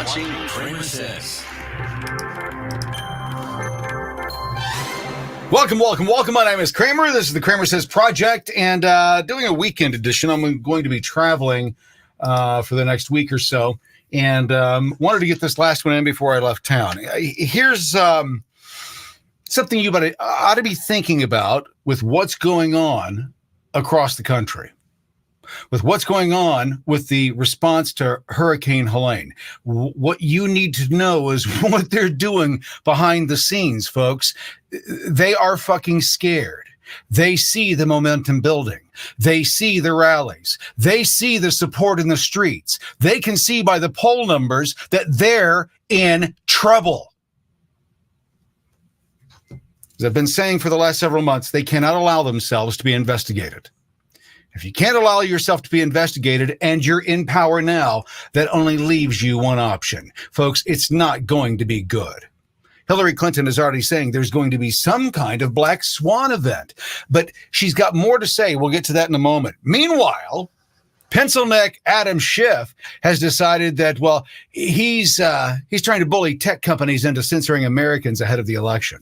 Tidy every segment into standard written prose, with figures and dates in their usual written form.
watching CramerSez. Welcome. My name is Kramer. This is the CramerSez Project, and doing a weekend edition. I'm going to be traveling for the next week or so, and wanted to get this last one in before I left town. Here's something you ought to be thinking about with what's going on across the country, with what's going on with the response to Hurricane Helene. What you need to know is what they're doing behind the scenes, folks. They are fucking scared. They see the momentum building. They see the rallies. They see the support in the streets. They can see by the poll numbers that they're in trouble. As I've been saying for the last several months, they cannot allow themselves to be investigated. If you can't allow yourself to be investigated and you're in power now, that only leaves you one option. Folks, it's not going to be good. Hillary Clinton is already saying there's going to be some kind of black swan event, but she's got more to say. We'll get to that in a moment. Meanwhile, pencil neck Adam Schiff has decided that, well, he's trying to bully tech companies into censoring Americans ahead of the election.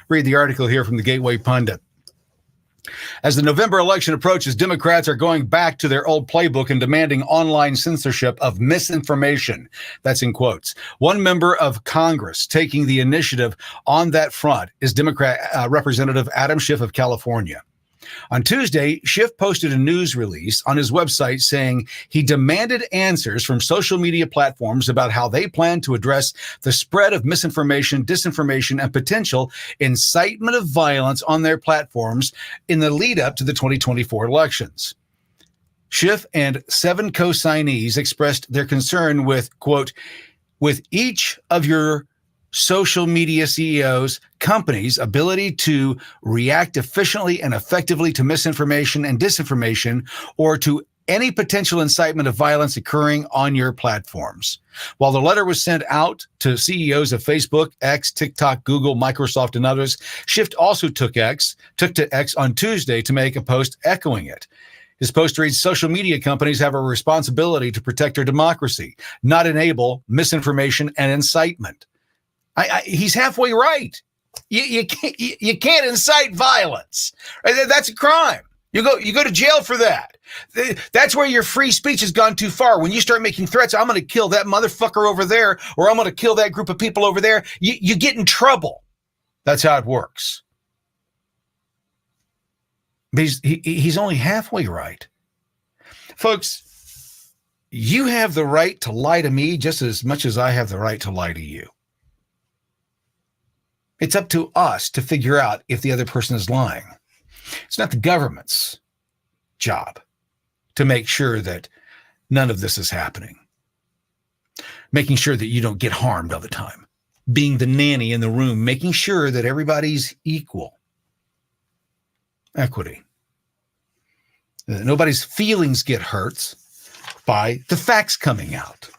Read the article here from the Gateway Pundit. As the November election approaches, Democrats are going back to their old playbook and demanding online censorship of misinformation. That's in quotes. One member of Congress taking the initiative on that front is Democrat Representative Adam Schiff of California. On Tuesday, Schiff posted a news release on his website saying he demanded answers from social media platforms about how they plan to address the spread of misinformation, disinformation, and potential incitement of violence on their platforms in the lead up to the 2024 elections. Schiff and 7 co-signees expressed their concern with, quote, with each of your social media CEOs, companies' ability to react efficiently and effectively to misinformation and disinformation or to any potential incitement of violence occurring on your platforms. While the letter was sent out to CEOs of Facebook, X, TikTok, Google, Microsoft, and others, Schiff also took to X on Tuesday to make a post echoing it. His post reads, social media companies have a responsibility to protect their democracy, not enable misinformation and incitement. He's halfway right. You can't incite violence. That's a crime. You go to jail for that. That's where your free speech has gone too far. When you start making threats, I'm going to kill that motherfucker over there, or I'm going to kill that group of people over there. You get in trouble. That's how it works. But he's only halfway right. Folks, you have the right to lie to me just as much as I have the right to lie to you. It's up to us to figure out if the other person is lying. It's not the government's job to make sure that none of this is happening. Making sure that you don't get harmed all the time. Being the nanny in the room, making sure that everybody's equal. Equity. That nobody's feelings get hurt by the facts coming out.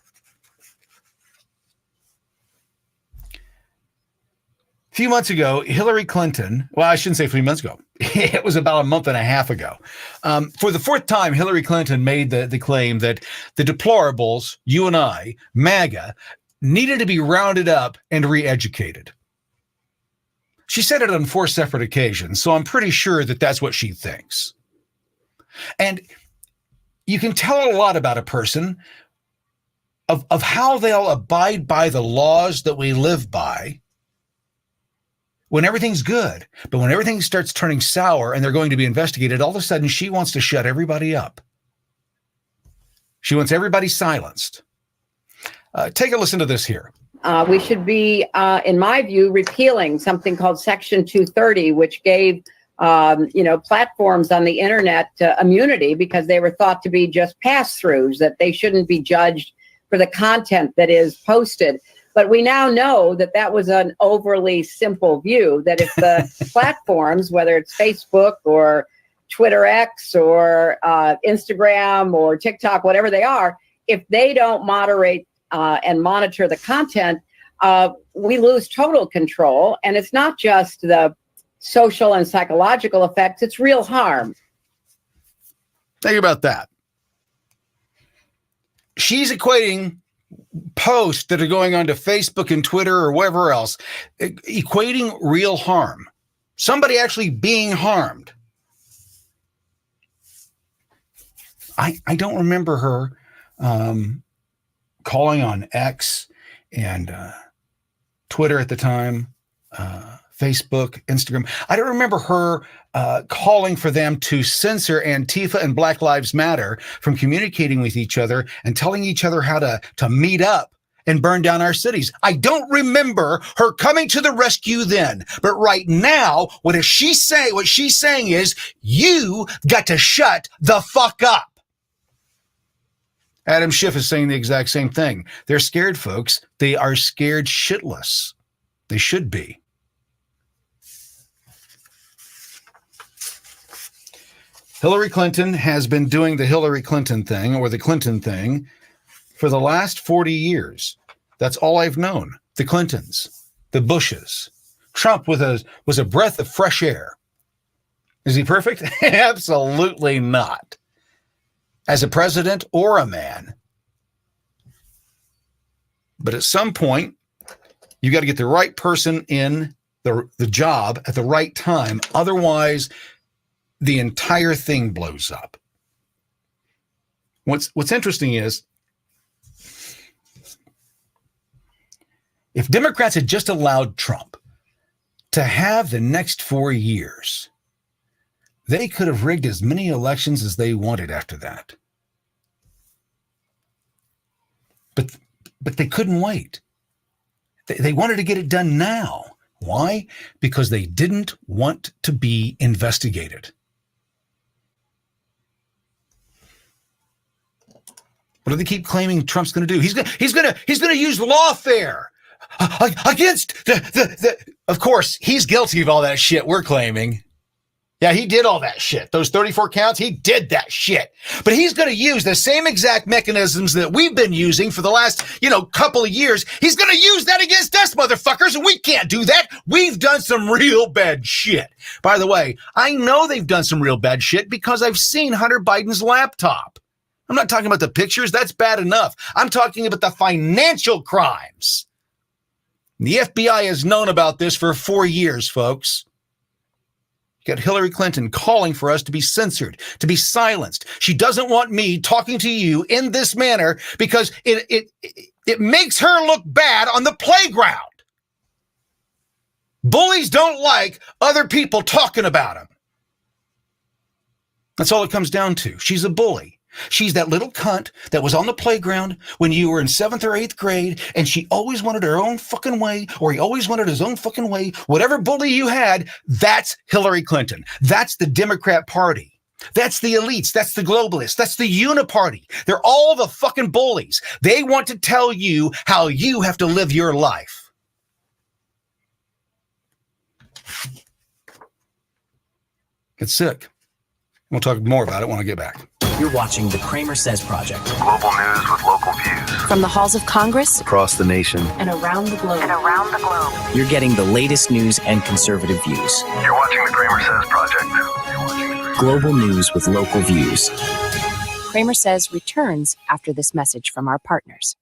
A few months ago, Hillary Clinton, well, I shouldn't say a few months ago. It was about a month and a half ago. For the fourth time, Hillary Clinton made the claim that the deplorables, you and I, MAGA, needed to be rounded up and re-educated. She said it on 4 separate occasions, so I'm pretty sure that that's what she thinks. And you can tell a lot about a person of how they'll abide by the laws that we live by when everything's good. But when everything starts turning sour and they're going to be investigated, all of a sudden she wants to shut everybody up. She wants everybody silenced. Take a listen to this here. We should be, in my view, repealing something called Section 230, which gave, platforms on the internet immunity because they were thought to be just pass-throughs, that they shouldn't be judged for the content that is posted. But we now know that that was an overly simple view, that if the platforms, whether it's Facebook or Twitter X or Instagram or TikTok, whatever they are, if they don't moderate and monitor the content, we lose total control. And it's not just the social and psychological effects, it's real harm. Think about that. She's equating posts that are going on to Facebook and Twitter or wherever else, equating real harm, somebody actually being harmed. I don't remember her calling on X and Twitter at the time, Facebook, Instagram. I don't remember her calling for them to censor Antifa and Black Lives Matter from communicating with each other and telling each other how to meet up and burn down our cities. I don't remember her coming to the rescue then. But right now, what she's saying is, you got to shut the fuck up. Adam Schiff is saying the exact same thing. They're scared, folks. They are scared shitless. They should be. Hillary Clinton has been doing the Hillary Clinton thing, or the Clinton thing, for the last 40 years. That's all I've known. The Clintons, the Bushes. Trump was a breath of fresh air. Is he perfect? Absolutely not. As a president or a man. But at some point, you got to get the right person in the job at the right time. Otherwise, the entire thing blows up. What's interesting is, if Democrats had just allowed Trump to have the next 4 years, they could have rigged as many elections as they wanted after that. But they couldn't wait. They wanted to get it done now. Why? Because they didn't want to be investigated. What do they keep claiming Trump's going to do? He's going to use lawfare against the. Of course, he's guilty of all that shit we're claiming. Yeah, he did all that shit. Those 34 counts, he did that shit. But he's going to use the same exact mechanisms that we've been using for the last, couple of years. He's going to use that against us, motherfuckers, and we can't do that. We've done some real bad shit. By the way, I know they've done some real bad shit because I've seen Hunter Biden's laptop. I'm not talking about the pictures. That's bad enough. I'm talking about the financial crimes. The FBI has known about this for 4 years, folks. You got Hillary Clinton calling for us to be censored, to be silenced. She doesn't want me talking to you in this manner because it makes her look bad on the playground. Bullies don't like other people talking about them. That's all it comes down to. She's a bully. She's that little cunt that was on the playground when you were in 7th or 8th grade, and she always wanted her own fucking way, or he always wanted his own fucking way. Whatever bully you had, that's Hillary Clinton. That's the Democrat Party. That's the elites. That's the globalists. That's the uniparty. They're all the fucking bullies. They want to tell you how you have to live your life. It's sick. We'll talk more about it when I get back. You're watching the CramerSez Project. Global news with local views. From the halls of Congress Across the nation. and around the globe. You're getting the latest news and conservative views. You're watching the CramerSez Project. Global news with local views. CramerSez returns after this message from our partners.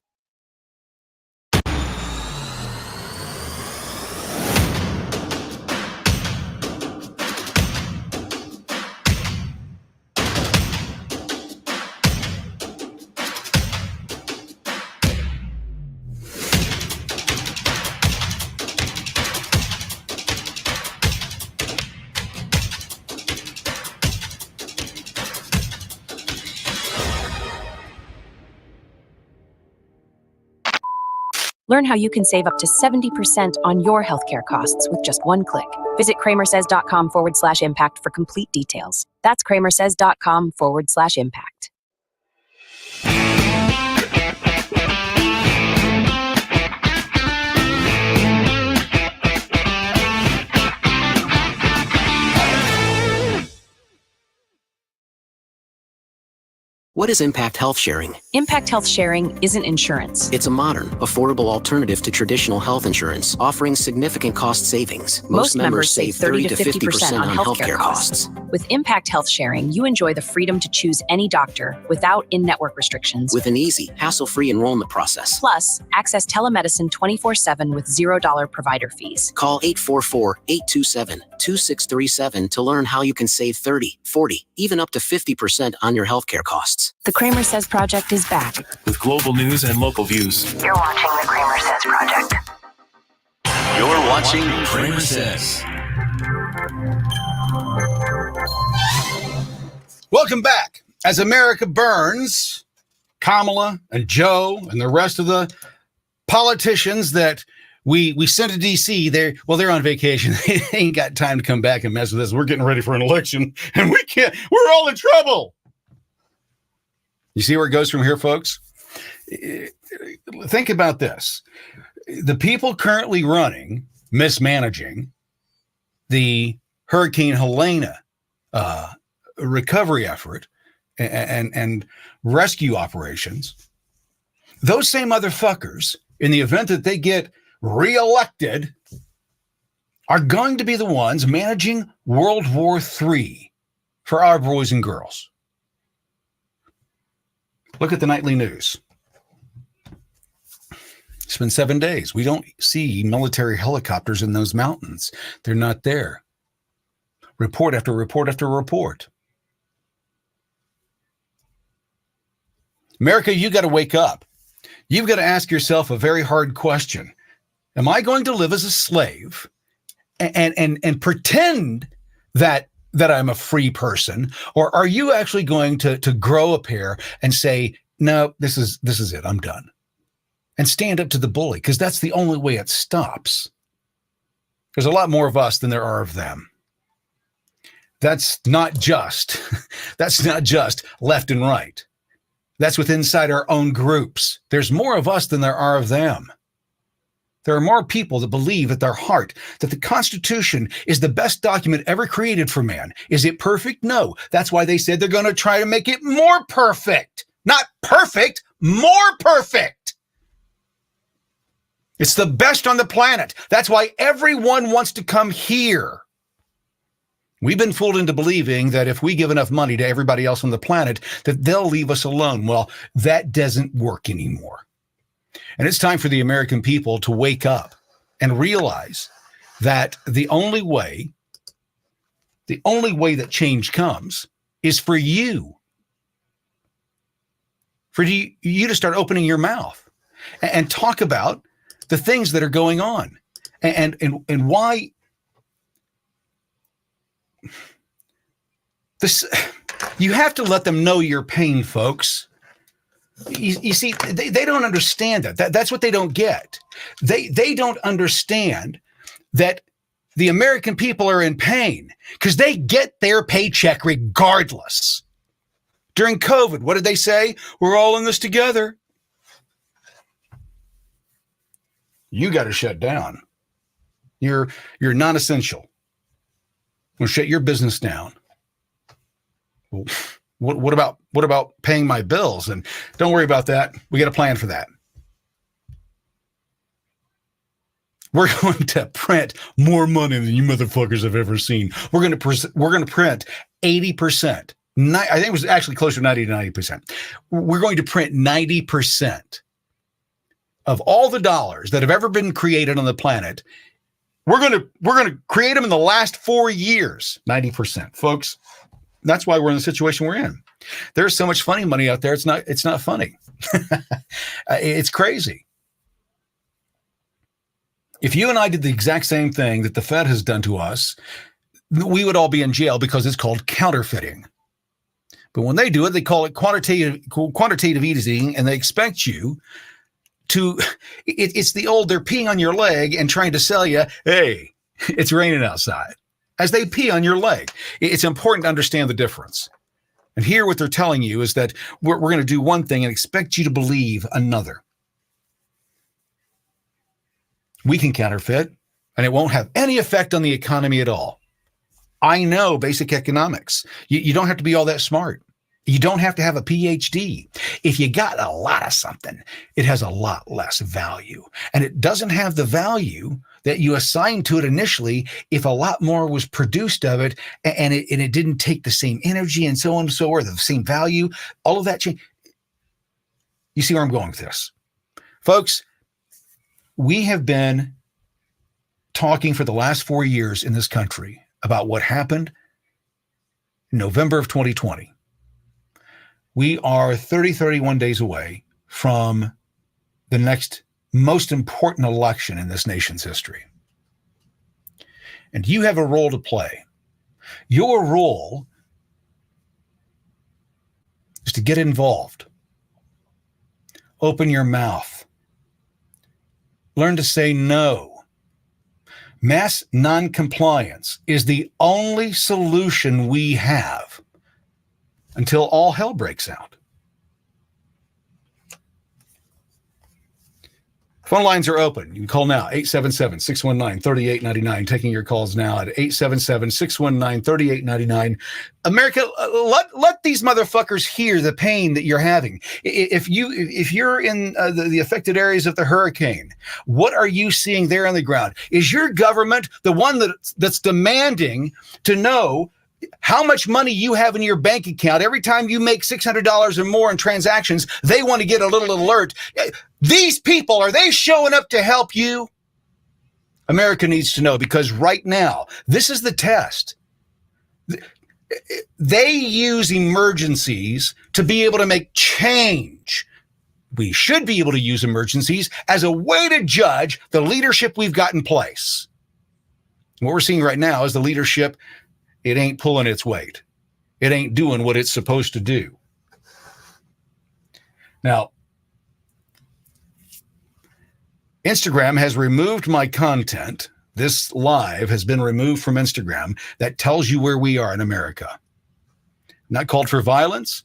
Learn how you can save up to 70% on your healthcare costs with just one click. Visit CramerSez.com/impact for complete details. That's CramerSez.com/impact. What is Impact Health Sharing? Impact Health Sharing isn't insurance. It's a modern, affordable alternative to traditional health insurance, offering significant cost savings. Most members save 30 to 50% on healthcare costs. With Impact Health Sharing, you enjoy the freedom to choose any doctor without in-network restrictions. With an easy, hassle-free enrollment process. Plus, access telemedicine 24/7 with $0 provider fees. Call 844-827-2637 to learn how you can save 30, 40, even up to 50% on your healthcare costs. The CramerSez Project is back. With global news and local views. You're watching the CramerSez Project. You're watching CramerSez. Welcome back. As America burns, Kamala and Joe and the rest of the politicians that we sent to D.C., they're on vacation. They ain't got time to come back and mess with us. We're getting ready for an election, and we're all in trouble. You see where it goes from here, folks? Think about this. The people currently running, mismanaging the Hurricane Helene recovery effort and rescue operations, those same motherfuckers, in the event that they get reelected, are going to be the ones managing World War III for our boys and girls. Look at the nightly news. It's been 7 days. We don't see military helicopters in those mountains. They're not there. Report after report after report. America, you got to wake up. You've got to ask yourself a very hard question. Am I going to live as a slave and pretend that I'm a free person, or are you actually going to grow a pair and say, no, this is it, I'm done, and stand up to the bully? Because that's the only way it stops. There's a lot more of us than there are of them. That's not just left and right. That's with inside our own groups. There's more of us than there are of them. There are more people that believe at their heart that the Constitution is the best document ever created for man. Is it perfect? No. That's why they said they're going to try to make it more perfect. Not perfect, more perfect. It's the best on the planet. That's why everyone wants to come here. We've been fooled into believing that if we give enough money to everybody else on the planet, that they'll leave us alone. Well, that doesn't work anymore. And it's time for the American people to wake up and realize that the only way that change comes is for you to start opening your mouth and talk about the things that are going on and why this. You have to let them know your pain, folks. You see, they don't understand that. That's what they don't get. They don't understand that the American people are in pain because they get their paycheck regardless. During COVID, what did they say? We're all in this together. You got to shut down. You're non-essential. We'll shut your business down. Well, what about paying my bills? And don't worry about that. We got a plan for that. We're going to print more money than you motherfuckers have ever seen. We're going to print 80%. I think it was actually closer to 90%. We're going to print 90% of all the dollars that have ever been created on the planet. We're going to create them in the last 4 years. 90%, folks. That's why we're in the situation we're in. There's so much funny money out there. It's not funny. It's crazy. If you and I did the exact same thing that the Fed has done to us, we would all be in jail because it's called counterfeiting. But when they do it, they call it quantitative easing, and they expect you to, it's the old, they're peeing on your leg and trying to sell you, hey, it's raining outside, as they pee on your leg. It's important to understand the difference. And here what they're telling you is that we're going to do one thing and expect you to believe another. We can counterfeit, and it won't have any effect on the economy at all. I know basic economics. You don't have to be all that smart. You don't have to have a PhD. If you got a lot of something, it has a lot less value. And it doesn't have the value that you assigned to it initially if a lot more was produced of it and it didn't take the same energy and so on and so forth, the same value, all of that change. You see where I'm going with this? Folks, we have been talking for the last 4 years in this country about what happened in November of 2020. We are 31 days away from the next most important election in this nation's history. And you have a role to play. Your role is to get involved. Open your mouth. Learn to say no. Mass noncompliance is the only solution we have until all hell breaks out. Phone lines are open. You can call now, 877-619-3899. Taking your calls now at 877-619-3899. America, let these motherfuckers hear the pain that you're having. If you're in the affected areas of the hurricane, what are you seeing there on the ground? Is your government the one that's demanding to know how much money you have in your bank account? Every time you make $600 or more in transactions, they want to get a little alert. These people, are they showing up to help you? America needs to know, because right now, this is the test. They use emergencies to be able to make change. We should be able to use emergencies as a way to judge the leadership we've got in place. What we're seeing right now is the leadership, it ain't pulling its weight. It ain't doing what it's supposed to do. Now, Instagram has removed my content. This live has been removed from Instagram. That tells you where we are in America. Not called for violence.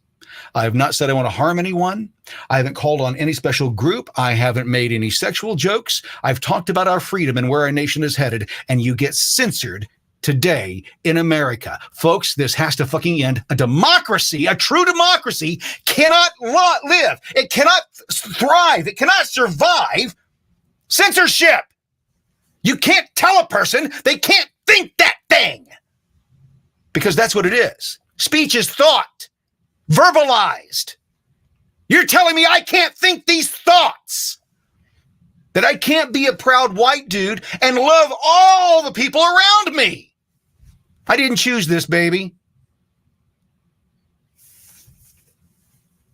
I have not said I want to harm anyone. I haven't called on any special group. I haven't made any sexual jokes. I've talked about our freedom and where our nation is headed, and you get censored today in America. Folks, this has to fucking end. A democracy, a true democracy, cannot live. It cannot thrive. It cannot survive censorship. You can't tell a person they can't think that thing, because that's what it is. Speech is thought, verbalized. You're telling me I can't think these thoughts, that I can't be a proud white dude and love all the people around me. I didn't choose this, baby.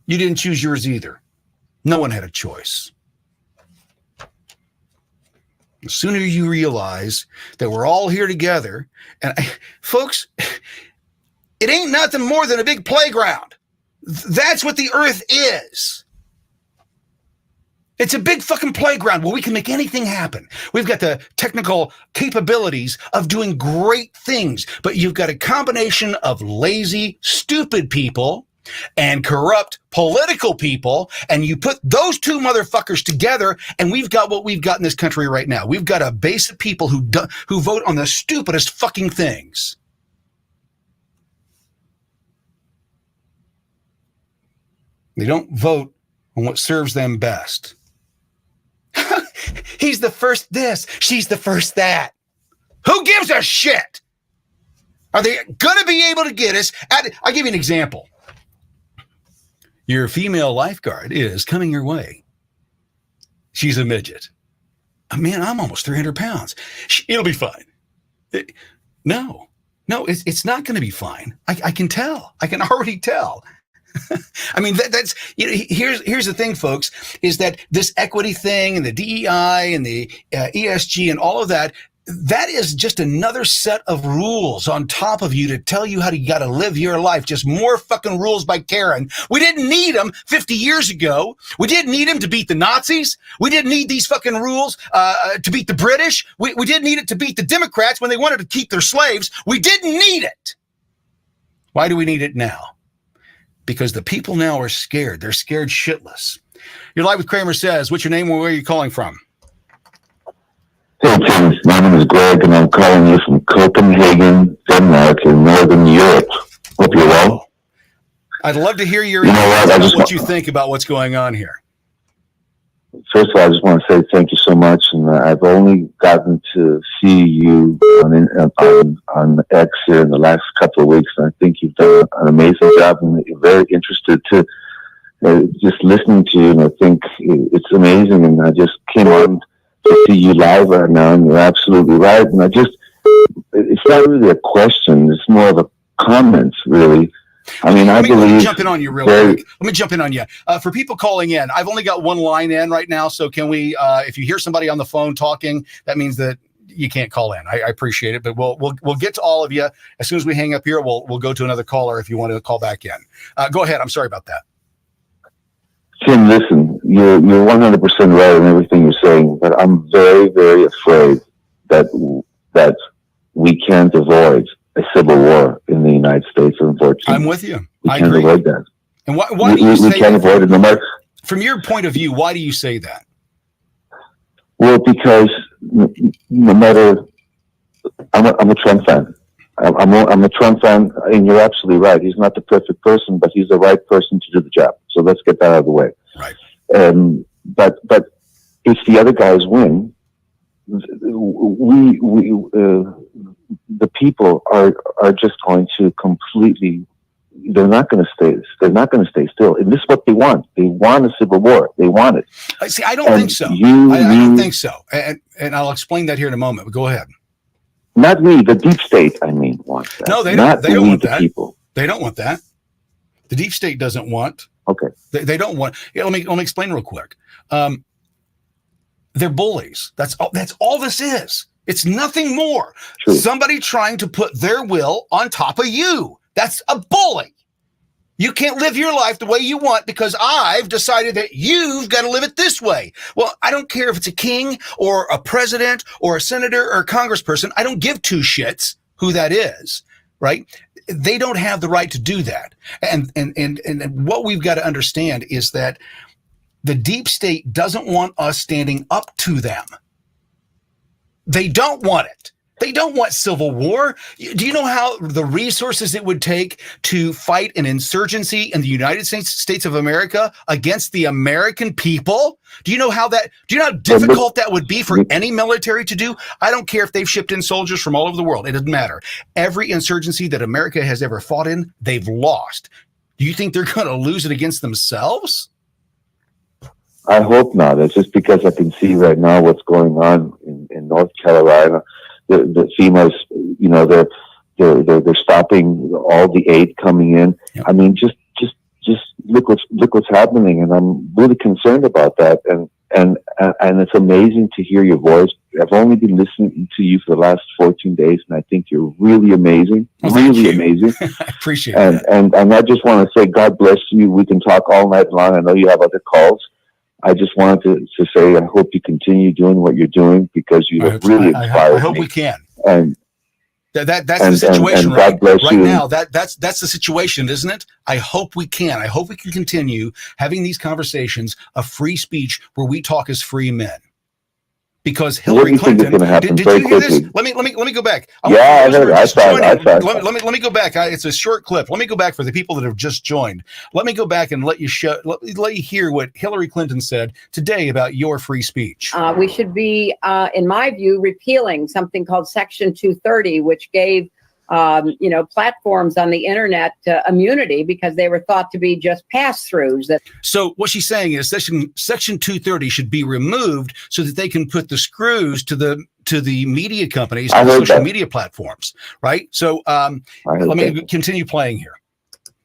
You didn't choose yours either. No one had a choice. The sooner you realize that we're all here together, and folks, it ain't nothing more than a big playground. That's what the earth is. It's a big fucking playground where we can make anything happen. We've got the technical capabilities of doing great things, but you've got a combination of lazy, stupid people and corrupt political people, and you put those two motherfuckers together, and we've got what we've got in this country right now. We've got a base of people who vote on the stupidest fucking things. They don't vote on what serves them best. He's the first this, she's the first that. Who gives a shit? Are they going to be able to get us? I'll give you an example. Your female lifeguard is coming your way. She's a midget. Man, I'm almost 300 pounds. It'll be fine. No, it's not going to be fine. I can tell. I can already tell. I mean, that's, here's the thing, folks, is that this equity thing and the DEI and the ESG and all of that is just another set of rules on top of you to tell you how you got to live your life. Just more fucking rules by Karen. We didn't need them 50 years ago. We didn't need them to beat the Nazis. We didn't need these fucking rules to beat the British. We didn't need it to beat the Democrats when they wanted to keep their slaves. We didn't need it. Why do we need it now? Because the people now are scared. They're scared shitless. You're live with CramerSez. What's your name and where are you calling from? Hey, James. My name is Greg, and I'm calling you from Copenhagen, Denmark, in Northern Europe. Hope you're well. I'd love to hear your You know what? insights about what you think about what's going on here. First of all, I just want to say thank you so much. And I've only gotten to see you on X here in the last couple of weeks. And I think you've done an amazing job, and you're very interested to just listening to you. And I think it's amazing. And I just came on to see you live right now, and you're absolutely right. And it's not really a question. It's more of a comment, really. I mean, let me jump in on you real quick. Let me jump in on you. For people calling in, I've only got one line in right now. So can we, if you hear somebody on the phone talking, that means that you can't call in. I appreciate it, but we'll get to all of you. As soon as we hang up here, we'll go to another caller if you want to call back in. Go ahead. I'm sorry about that. Tim, listen, you're 100% right in everything you're saying, but I'm very, very afraid that we can't avoid a civil war in the United States, unfortunately. I'm with you. We I can't agree. avoid that. And why do you say we can't avoid it no matter. From your point of view, why do you say that? Well, because no matter, I'm a Trump fan. I'm a Trump fan, and you're absolutely right. He's not the perfect person, but he's the right person to do the job. So let's get that out of the way. Right. But if the other guys win, the people are just going to completely. They're not going to stay. They're not going to stay still. And this is what they want. They want a civil war. They want it. See, I don't think so. I don't think so. And I'll explain that here in a moment. But go ahead. Not me. The deep state, I mean, wants that. No, they don't. They don't want that. People. They don't want that. The deep state doesn't want. Okay. They don't want. Yeah, let me explain real quick. They're bullies. That's all this is. It's nothing more. True. Somebody trying to put their will on top of you. That's a bully. You can't live your life the way you want because I've decided that you've got to live it this way. Well, I don't care if it's a king or a president or a senator or a congressperson. I don't give two shits who that is, right? They don't have the right to do that. And what we've got to understand is that the deep state doesn't want us standing up to them. They don't want it. They don't want civil war. Do you know how the resources it would take to fight an insurgency in the United States of America against the American people? Do you know how difficult that would be for any military to do? I don't care if they've shipped in soldiers from all over the world. It doesn't matter. Every insurgency that America has ever fought in, they've lost. Do you think they're going to lose it against themselves? I hope not. It's just because I can see right now what's going on in North Carolina. The FEMA's, they're stopping all the aid coming in. Yep. I mean, just look what's happening, and I'm really concerned about that. And it's amazing to hear your voice. I've only been listening to you for the last 14 days, and I think you're really amazing, amazing. I appreciate that. And I just want to say, God bless you. We can talk all night long. I know you have other calls. I just wanted to say I hope you continue doing what you're doing because you have really inspired me. I hope we can. And that's the situation right you. now. That's the situation, isn't it? I hope we can. I hope we can continue having these conversations of free speech where we talk as free men. Because Hillary Clinton, did you hear this? Let me go back. I heard. I saw it. Let me go back. It's a short clip. Let me go back for the people that have just joined. Let me go back and let you hear what Hillary Clinton said today about your free speech. We should be, in my view, repealing something called Section 230, which gave platforms on the internet immunity because they were thought to be just pass-throughs. So what she's saying is Section 230 should be removed so that they can put the screws to the media companies and social media platforms, right? So let me continue playing here.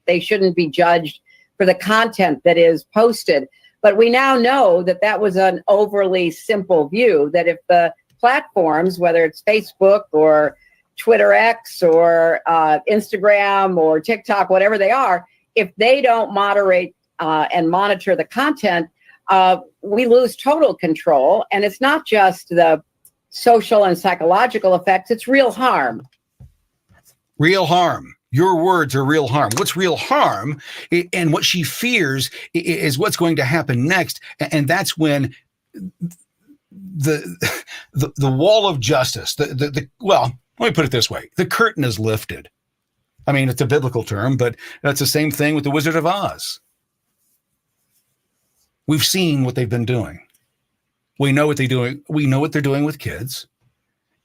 They shouldn't be judged for the content that is posted. But we now know that was an overly simple view, that if the platforms, whether it's Facebook or Twitter X or Instagram or TikTok, whatever they are, if they don't moderate and monitor the content, we lose total control. And it's not just the social and psychological effects, it's real harm. Real harm. Your words are real harm. What's real harm and what she fears is what's going to happen next. And that's when the wall of justice, let me put it this way. The curtain is lifted. I mean, it's a biblical term, but that's the same thing with the Wizard of Oz. We've seen what they've been doing. We know what they're doing. We know what they're doing with kids.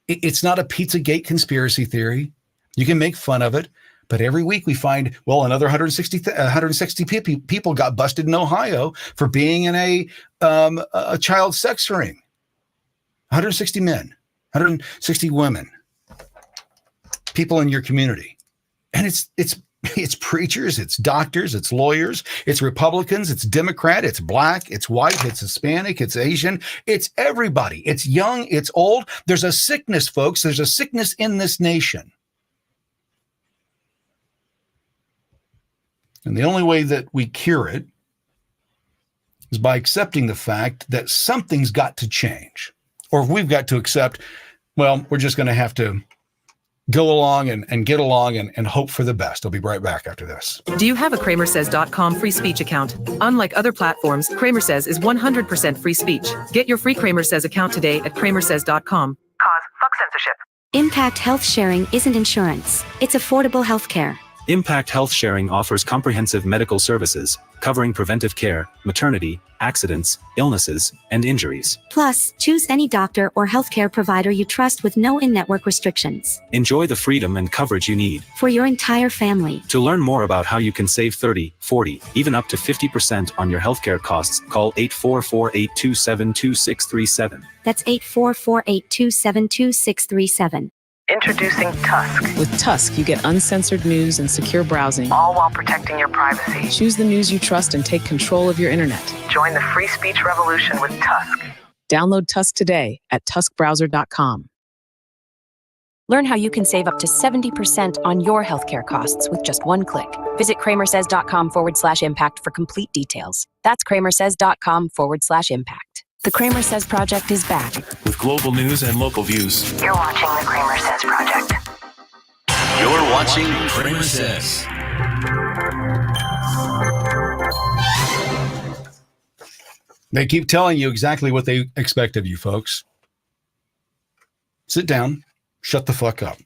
It's not a Pizzagate conspiracy theory. You can make fun of it, but every week we find, well, another 160 people got busted in Ohio for being in a child sex ring. 160 men, 160 women, people in your community. And it's preachers, it's doctors, it's lawyers, it's Republicans, it's Democrat, it's black, it's white, it's Hispanic, it's Asian, it's everybody. It's young, it's old. There's a sickness, folks. There's a sickness in this nation. And the only way that we cure it is by accepting the fact that something's got to change. Or if we've got to accept, well, we're just going to have to go along and get along and hope for the best. I'll be right back after this. Do you have a CramerSez.com free speech account? Unlike other platforms, CramerSez is 100% free speech. Get your free CramerSez account today at CramerSez.com. Cause fuck censorship. Impact Health Sharing isn't insurance. It's affordable health care. Impact Health Sharing offers comprehensive medical services, covering preventive care, maternity, accidents, illnesses, and injuries. Plus, choose any doctor or healthcare provider you trust with no in-network restrictions. Enjoy the freedom and coverage you need for your entire family. To learn more about how you can save 30, 40, even up to 50% on your healthcare costs, call 844-827-2637. That's 844-827-2637. Introducing Tusk. With Tusk, you get uncensored news and secure browsing, all while protecting your privacy. Choose the news you trust and take control of your internet. Join the free speech revolution with Tusk. Download Tusk today at tuskbrowser.com. Learn how you can save up to 70% on your healthcare costs with just one click. Visit CramerSez.com/impact for complete details. That's CramerSez.com/impact. The CramerSez Project is back with global news and local views. You're watching the CramerSez Project. You're watching CramerSez. They keep telling you exactly what they expect of you, folks. Sit down, shut the fuck up.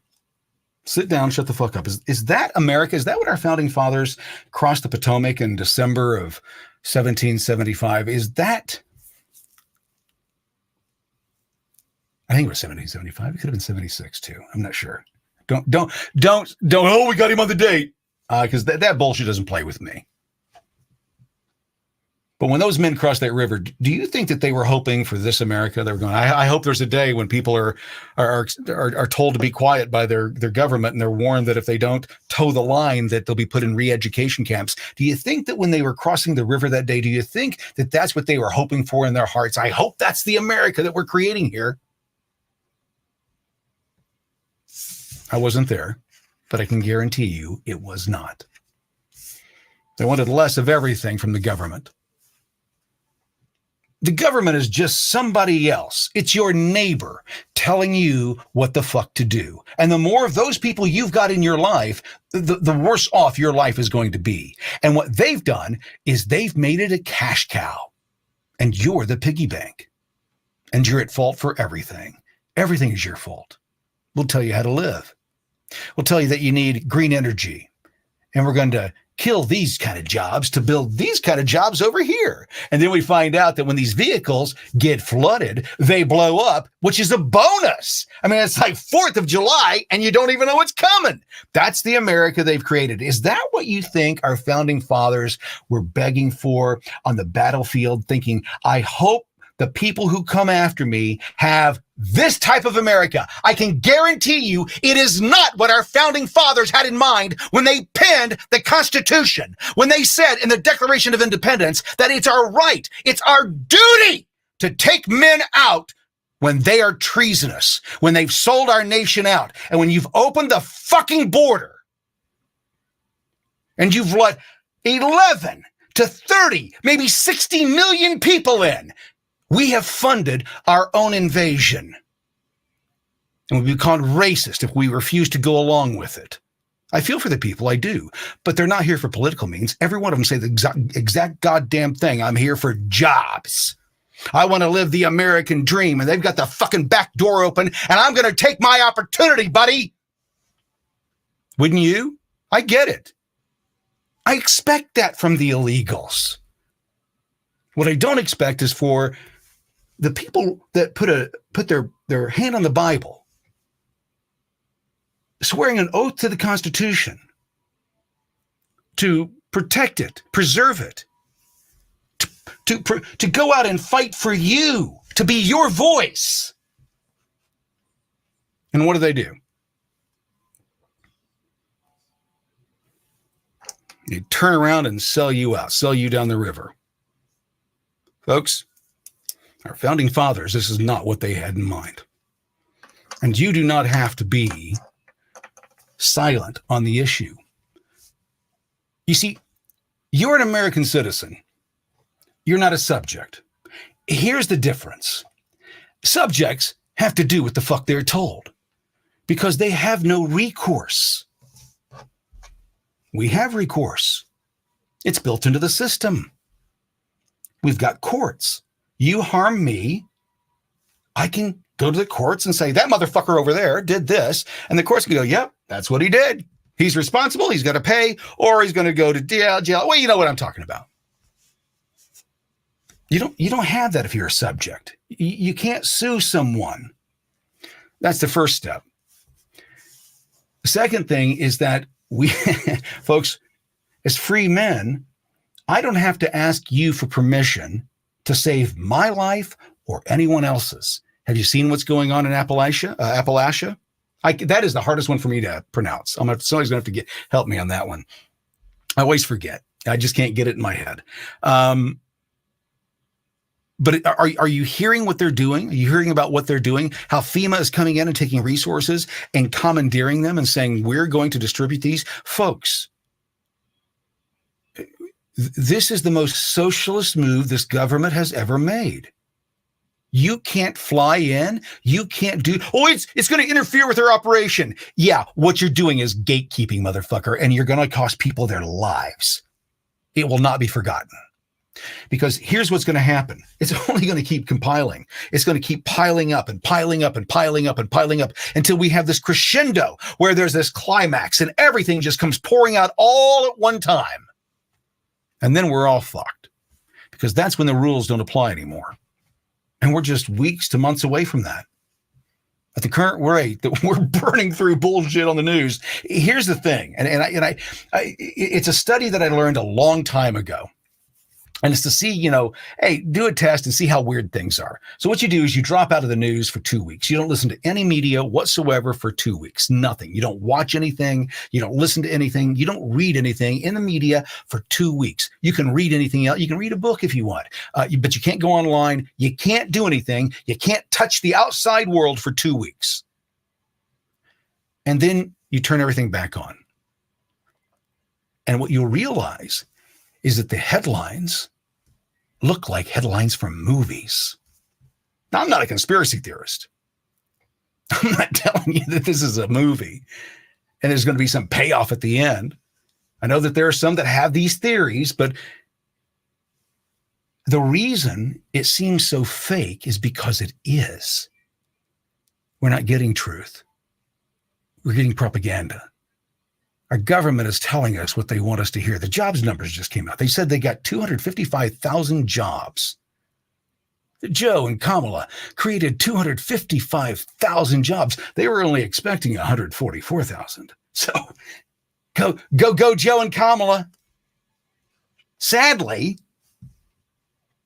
Sit down, shut the fuck up. Is that America? Is that what our founding fathers crossed the Potomac in December of 1775? Is that... I think it was 1775. It could have been 76 too. I'm not sure. Don't. Oh, we got him on the date. Because that bullshit doesn't play with me. But when those men crossed that river, do you think that they were hoping for this America? They were going, I hope there's a day when people are told to be quiet by their government, and they're warned that if they don't toe the line, that they'll be put in re-education camps. Do you think that when they were crossing the river that day, do you think that that's what they were hoping for in their hearts? I hope that's the America that we're creating here. I wasn't there, but I can guarantee you it was not. They wanted less of everything from the government. The government is just somebody else. It's your neighbor telling you what the fuck to do. And the more of those people you've got in your life, the worse off your life is going to be. And what they've done is they've made it a cash cow. And you're the piggy bank. And you're at fault for everything. Everything is your fault. We'll tell you how to live. We'll tell you that you need green energy. And we're going to kill these kind of jobs to build these kind of jobs over here. And then we find out that when these vehicles get flooded, they blow up, which is a bonus. I mean, it's like 4th of July and you don't even know what's coming. That's the America they've created. Is that what you think our founding fathers were begging for on the battlefield, thinking, I hope the people who come after me have this type of America? I can guarantee you it is not what our founding fathers had in mind when they penned the Constitution, when they said in the Declaration of Independence that it's our right, it's our duty to take men out when they are treasonous, when they've sold our nation out, and when you've opened the fucking border and you've let 11 to 30, maybe 60 million people in. We have funded our own invasion. And we'd be called racist if we refuse to go along with it. I feel for the people, I do. But they're not here for political means. Every one of them say the exact goddamn thing. I'm here for jobs. I want to live the American dream. And they've got the fucking back door open. And I'm going to take my opportunity, buddy. Wouldn't you? I get it. I expect that from the illegals. What I don't expect is for the people that put their hand on the Bible, swearing an oath to the Constitution, to protect it, preserve it, to go out and fight for you, to be your voice. And what do? You turn around and sell you out, sell you down the river. Folks, our founding fathers, this is not what they had in mind. And you do not have to be silent on the issue. You see, you're an American citizen. You're not a subject. Here's the difference. Subjects have to do what the fuck they're told because they have no recourse. We have recourse. It's built into the system. We've got courts. You harm me, I can go to the courts and say, that motherfucker over there did this. And the courts can go, yep, that's what he did. He's responsible. He's got to pay, or he's going to go to jail. Well, you know what I'm talking about. You don't have that if you're a subject. You can't sue someone. That's the first step. The second thing is that we, folks, as free men, I don't have to ask you for permission to save my life or anyone else's. Have you seen what's going on in Appalachia? That is the hardest one for me to pronounce. Somebody's going to have to help me on that one. I always forget. I just can't get it in my head. But are you hearing what they're doing? Are you hearing about what they're doing? How FEMA is coming in and taking resources and commandeering them and saying, we're going to distribute these? Folks, this is the most socialist move this government has ever made. You can't fly in. You can't do, it's going to interfere with their operation. Yeah, what you're doing is gatekeeping, motherfucker, and you're going to cost people their lives. It will not be forgotten. Because here's what's going to happen. It's only going to keep compiling. It's going to keep piling up and piling up and piling up and piling up until we have this crescendo where there's this climax and everything just comes pouring out all at one time. And then we're all fucked because that's when the rules don't apply anymore. And we're just weeks to months away from that. At the current rate that we're burning through bullshit on the news. Here's the thing. And it's a study that I learned a long time ago. And it's to see, hey, do a test and see how weird things are. So what you do is you drop out of the news for 2 weeks. You don't listen to any media whatsoever for 2 weeks. Nothing. You don't watch anything. You don't listen to anything. You don't read anything in the media for 2 weeks. You can read anything else. You can read a book if you want, but you can't go online. You can't do anything. You can't touch the outside world for 2 weeks. And then you turn everything back on. And what you'll realize is that the headlines look like headlines from movies. Now, I'm not a conspiracy theorist. I'm not telling you that this is a movie and there's going to be some payoff at the end. I know that there are some that have these theories, but the reason it seems so fake is because it is. We're not getting truth. We're getting propaganda. Our government is telling us what they want us to hear. The jobs numbers just came out. They said they got 255,000 jobs. Joe and Kamala created 255,000 jobs. They were only expecting 144,000. So go, Joe and Kamala. Sadly,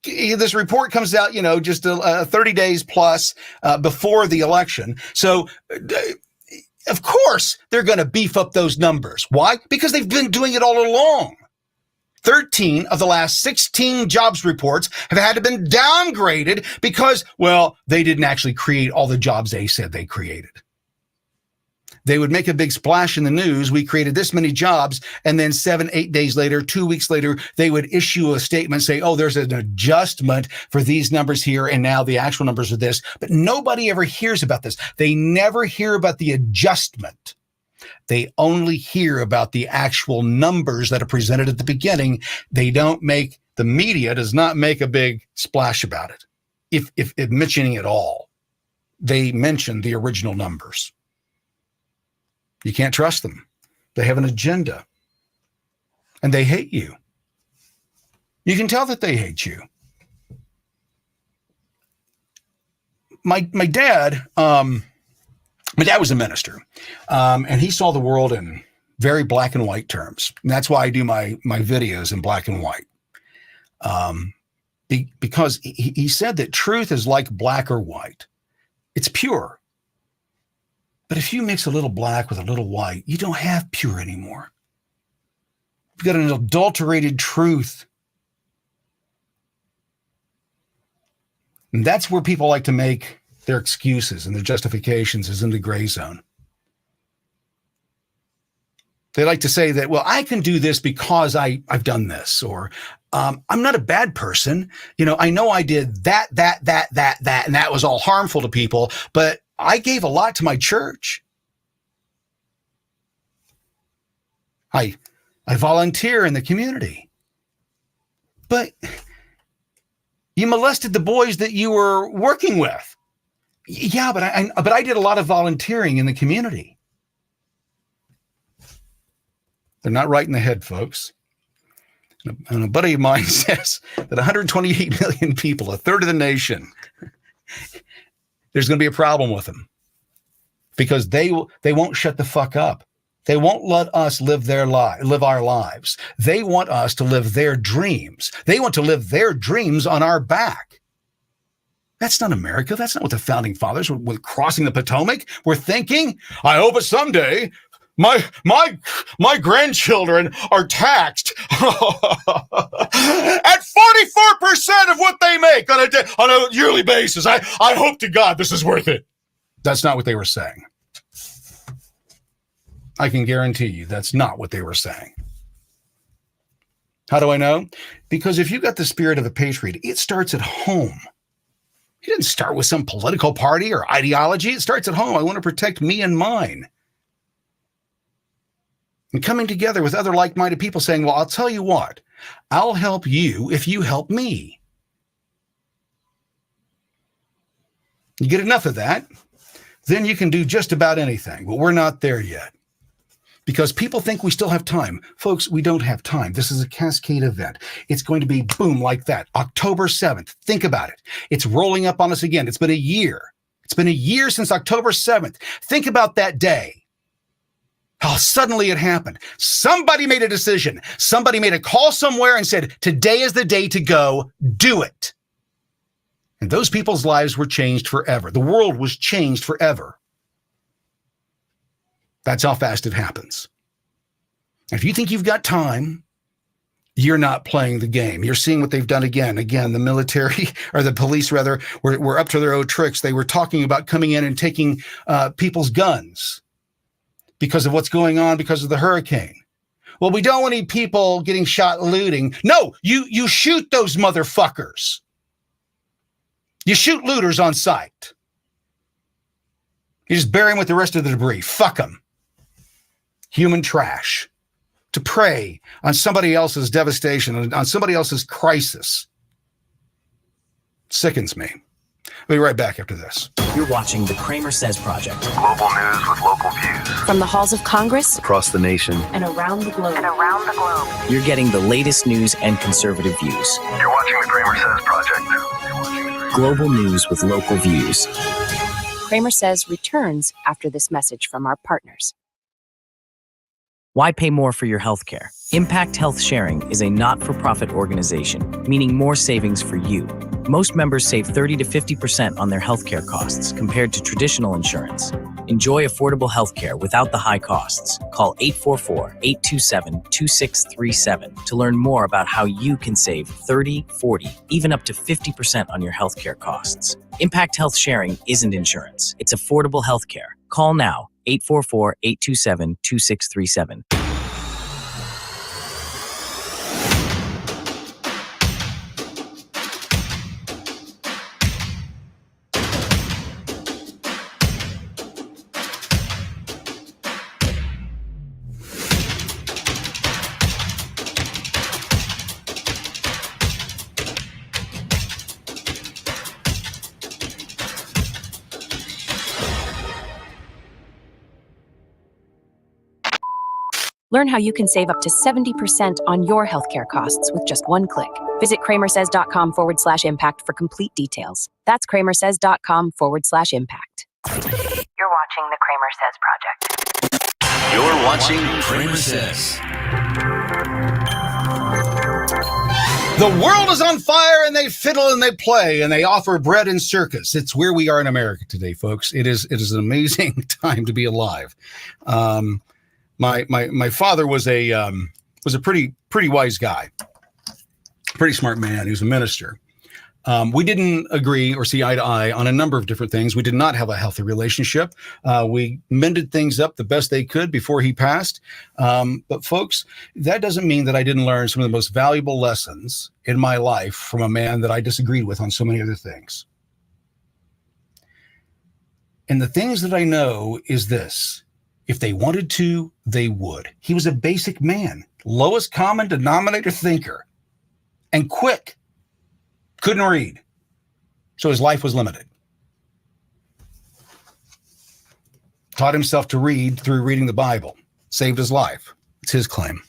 this report comes out, just 30 days plus before the election. So of course, they're going to beef up those numbers. Why? Because they've been doing it all along. 13 of the last 16 jobs reports have had to been downgraded because, they didn't actually create all the jobs they said they created. They would make a big splash in the news. We created this many jobs. And then 7-8 days later, 2 weeks later, they would issue a statement, say, there's an adjustment for these numbers here. And now the actual numbers are this. But nobody ever hears about this. They never hear about the adjustment. They only hear about the actual numbers that are presented at the beginning. The media does not make a big splash about it. If mentioning it all, they mention the original numbers. You can't trust them. They have an agenda. And they hate you. You can tell that they hate you. My dad was a minister, and he saw the world in very black and white terms. And that's why I do my videos in black and white. Because he said that truth is like black or white. It's pure. But if you mix a little black with a little white, you don't have pure anymore. You've got an adulterated truth. And that's where people like to make their excuses and their justifications, is in the gray zone. They like to say that, well, I can do this because I've done this, or I'm not a bad person. I know I did that, and that was all harmful to people, but I gave a lot to my church. I volunteer in the community. But you molested the boys that you were working with. Yeah, but I did a lot of volunteering in the community. They're not right in the head, folks. And a buddy of mine says that 128 million people, a third of the nation, there's going to be a problem with them because they won't shut the fuck up. They won't let us live our lives. They want us to live their dreams. They want to live their dreams on our back. That's not America. That's not what the founding fathers were crossing the Potomac were thinking. I hope that someday my grandchildren are taxed at 44% of what they make on a yearly basis. I hope to God this is worth it. That's not what they were saying. I can guarantee you that's not what they were saying. How do I know? Because if you got the spirit of a patriot, it starts at home. It didn't start with some political party or ideology. It starts at home. I want to protect me and mine. And coming together with other like-minded people saying, well, I'll tell you what, I'll help you if you help me. You get enough of that, then you can do just about anything. But we're not there yet. Because people think we still have time. Folks, we don't have time. This is a cascade event. It's going to be boom like that. October 7th. Think about it. It's rolling up on us again. It's been a year. It's been a year since October 7th. Think about that day. How suddenly it happened. Somebody made a decision. Somebody made a call somewhere and said, today is the day to go. Do it. And those people's lives were changed forever. The world was changed forever. That's how fast it happens. If you think you've got time, you're not playing the game. You're seeing what they've done again. Again, the military, or the police rather, were up to their old tricks. They were talking about coming in and taking people's guns because of what's going on because of the hurricane. Well, we don't want any people getting shot looting. No, you shoot those motherfuckers. You shoot looters on sight. You just bury them with the rest of the debris. Fuck them. Human trash. To prey on somebody else's devastation, on somebody else's crisis. Sickens me. We'll be right back after this. You're watching the CramerSez Project. Global news with local views. From the halls of Congress Across the nation. and around the globe. You're getting the latest news and conservative views. You're watching the CramerSez Project. Global news with local views. CramerSez returns after this message from our partners. Why pay more for your health care? Impact Health Sharing is a not-for-profit organization, meaning more savings for you. Most members save 30 to 50% on their healthcare costs compared to traditional insurance. Enjoy affordable healthcare without the high costs. Call 844-827-2637 to learn more about how you can save 30, 40, even up to 50% on your healthcare costs. Impact Health Sharing isn't insurance. It's affordable healthcare. Call now, 844-827-2637. Learn how you can save up to 70% on your healthcare costs with just one click. Visit CramerSez.com/impact for complete details. That's CramerSez.com/impact. You're watching the CramerSez Project. You're watching CramerSez. The world is on fire, and they fiddle and they play and they offer bread and circus. It's where we are in America today, folks. It is an amazing time to be alive. My father was a pretty wise guy, pretty smart man. He was a minister. We didn't agree or see eye to eye on a number of different things. We did not have a healthy relationship. We mended things up the best they could before he passed. But folks, that doesn't mean that I didn't learn some of the most valuable lessons in my life from a man that I disagreed with on so many other things. And the things that I know is this: if they wanted to, they would. He was a basic man, lowest common denominator thinker, and quick. Couldn't read, so his life was limited. Taught himself to read through reading the Bible. Saved his life. It's his claim.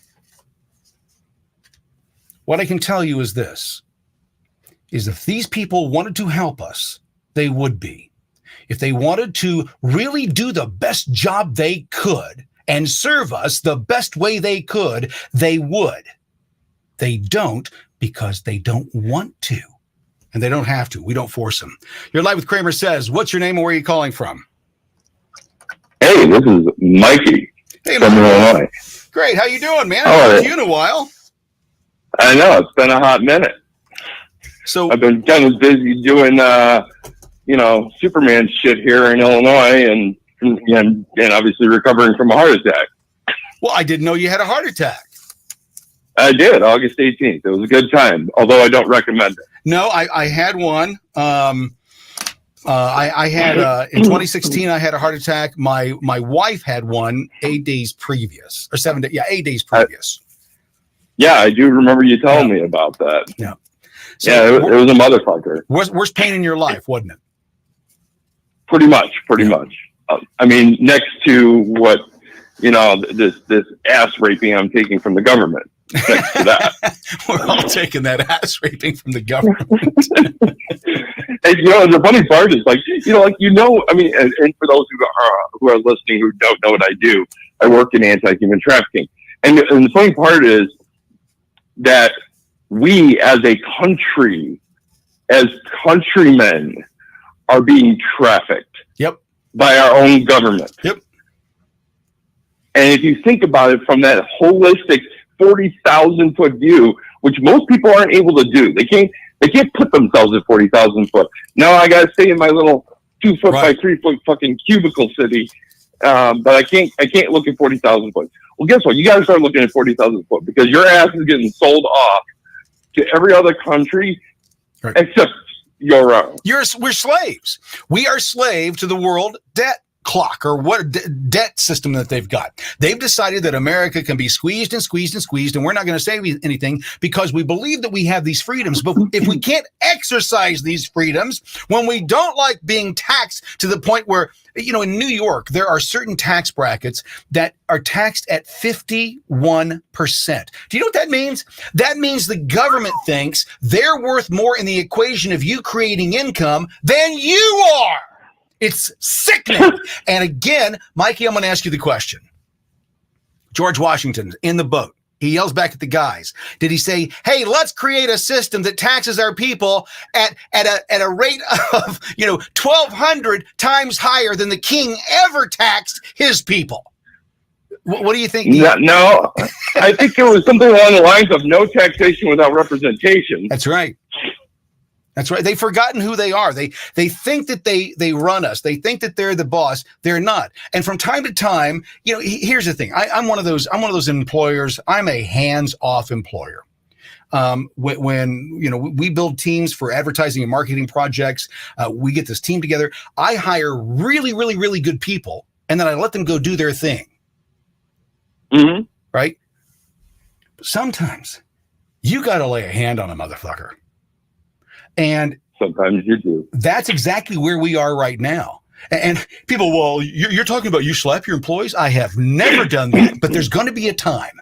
What I can tell you is this, is if these people wanted to help us, they would be. If they wanted to really do the best job they could and serve us the best way they could, they would. They don't, because they don't want to. And they don't have to. We don't force them. You're live with CramerSez. What's your name and where are you calling from? Hey, this is Mikey from Illinois. Great. How you doing, man? I haven't talked to you in a while. I know. It's been a hot minute. So I've been kind of busy doing, Superman shit here in Illinois and obviously recovering from a heart attack. Well, I didn't know you had a heart attack. I did, August 18th. It was a good time, although I don't recommend it. No, I had one. I had in 2016. I had a heart attack. My wife had one 8 days previous, or 7 days. Yeah, 8 days previous. I do remember you telling me about that. Yeah. So it was a motherfucker. Worst pain in your life, wasn't it? Pretty much. I mean, next to what this ass raping I'm taking from the government. Next to that. We're all taking that ass raping from the government. And the funny part is and for those who are listening who don't know what I do, I work in anti-human trafficking. And the funny part is that we as a country, as countrymen, are being trafficked. Yep. By our own government. Yep. And if you think about it from that holistic 40,000 foot view, which most people aren't able to do. They can't put themselves at 40,000 foot. Now I got to stay in my little 2 foot by 3 foot fucking cubicle city. But I can't look at 40,000 foot. Well, guess what? You got to start looking at 40,000 foot because your ass is getting sold off to every other country except your own. We're slaves. We are slave to the world debt clock or what debt system that they've got. They've decided that America can be squeezed and squeezed and squeezed, and we're not going to say anything because we believe that we have these freedoms. But if we can't exercise these freedoms, when we don't like being taxed to the point where, in New York, there are certain tax brackets that are taxed at 51%. Do you know what that means? That means the government thinks they're worth more in the equation of you creating income than you are. It's sickening. And again, Mikey, I'm going to ask you the question. George Washington in the boat. He yells back at the guys. Did he say, hey, let's create a system that taxes our people at a rate of, 1,200 times higher than the king ever taxed his people? What do you think? No, I think it was something along the lines of no taxation without representation. That's right. That's right. They've forgotten who they are. They think that they run us. They think that they're the boss. They're not. And from time to time, here's the thing. I'm one of those employers. I'm a hands-off employer. When we build teams for advertising and marketing projects, we get this team together. I hire really, really, really good people, and then I let them go do their thing. Mm-hmm. Right? But sometimes you got to lay a hand on a motherfucker. And sometimes you do. That's exactly where we are right now. And people, well, you're talking about you slap your employees? I have never done that, but there's going to be a time.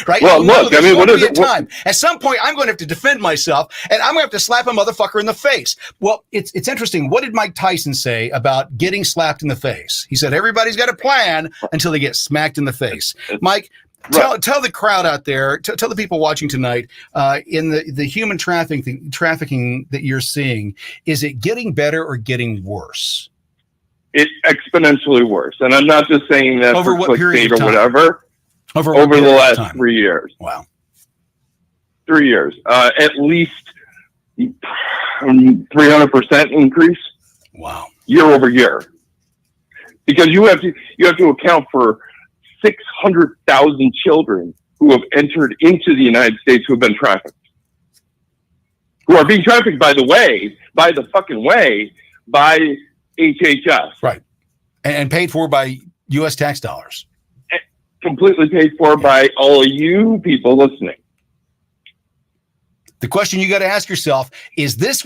Right? Well, look, I mean, what is it? Time. At some point, I'm going to have to defend myself, and I'm going to have to slap a motherfucker in the face. Well, it's interesting. What did Mike Tyson say about getting slapped in the face? He said, everybody's got a plan until they get smacked in the face. Mike, tell the crowd out there, tell the people watching tonight, in the human trafficking that you're seeing, is it getting better or getting worse? It's exponentially worse. And I'm not just saying that over for what period clickbait of or time? whatever. Over the last 3 years. Wow. 3 years. At least 300% increase. Wow. Year over year. Because you have to account for 600,000 children who have entered into the United States who have been trafficked. Who are being trafficked, by the fucking way, by HHS. Right. And paid for by U.S. tax dollars. Completely paid for by all of you people listening. The question you got to ask yourself is this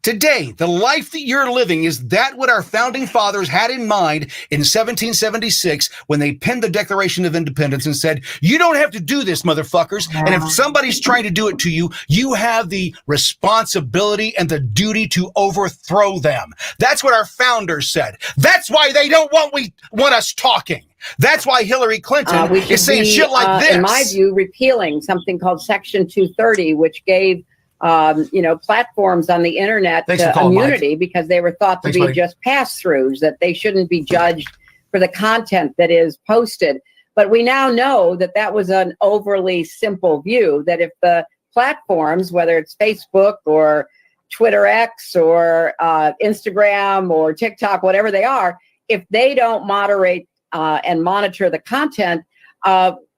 today, the life that you're living, is that what our founding fathers had in mind in 1776 when they penned the Declaration of Independence and said, you don't have to do this, motherfuckers. And if somebody's trying to do it to you, you have the responsibility and the duty to overthrow them. That's what our founders said. That's why they don't want us talking. That's why Hillary Clinton is saying shit like this. In my view, repealing something called Section 230, which gave platforms on the internet immunity because they were thought to be just pass-throughs, that they shouldn't be judged for the content that is posted. But we now know that that was an overly simple view, that if the platforms, whether it's Facebook or Twitter X or Instagram or TikTok, whatever they are, if they don't moderate and monitor the content,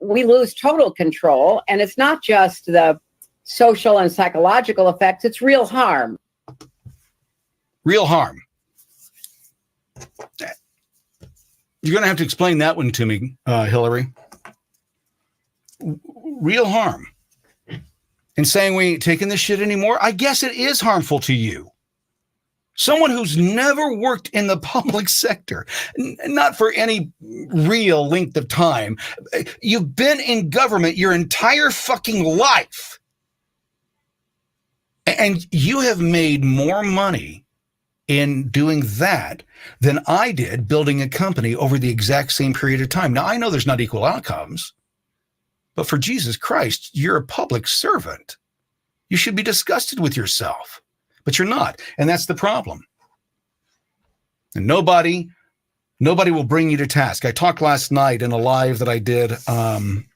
we lose total control. And it's not just the social and psychological effects, it's real harm. Real harm. You're going to have to explain that one to me, Hillary. Real harm. And saying we ain't taking this shit anymore, I guess it is harmful to you. Someone who's never worked in the public sector, not for any real length of time. You've been in government your entire fucking life. And you have made more money in doing that than I did building a company over the exact same period of time. Now, I know there's not equal outcomes, but for Jesus Christ, you're a public servant. You should be disgusted with yourself. But you're not, and that's the problem. And nobody will bring you to task. I talked last night in a live that I did on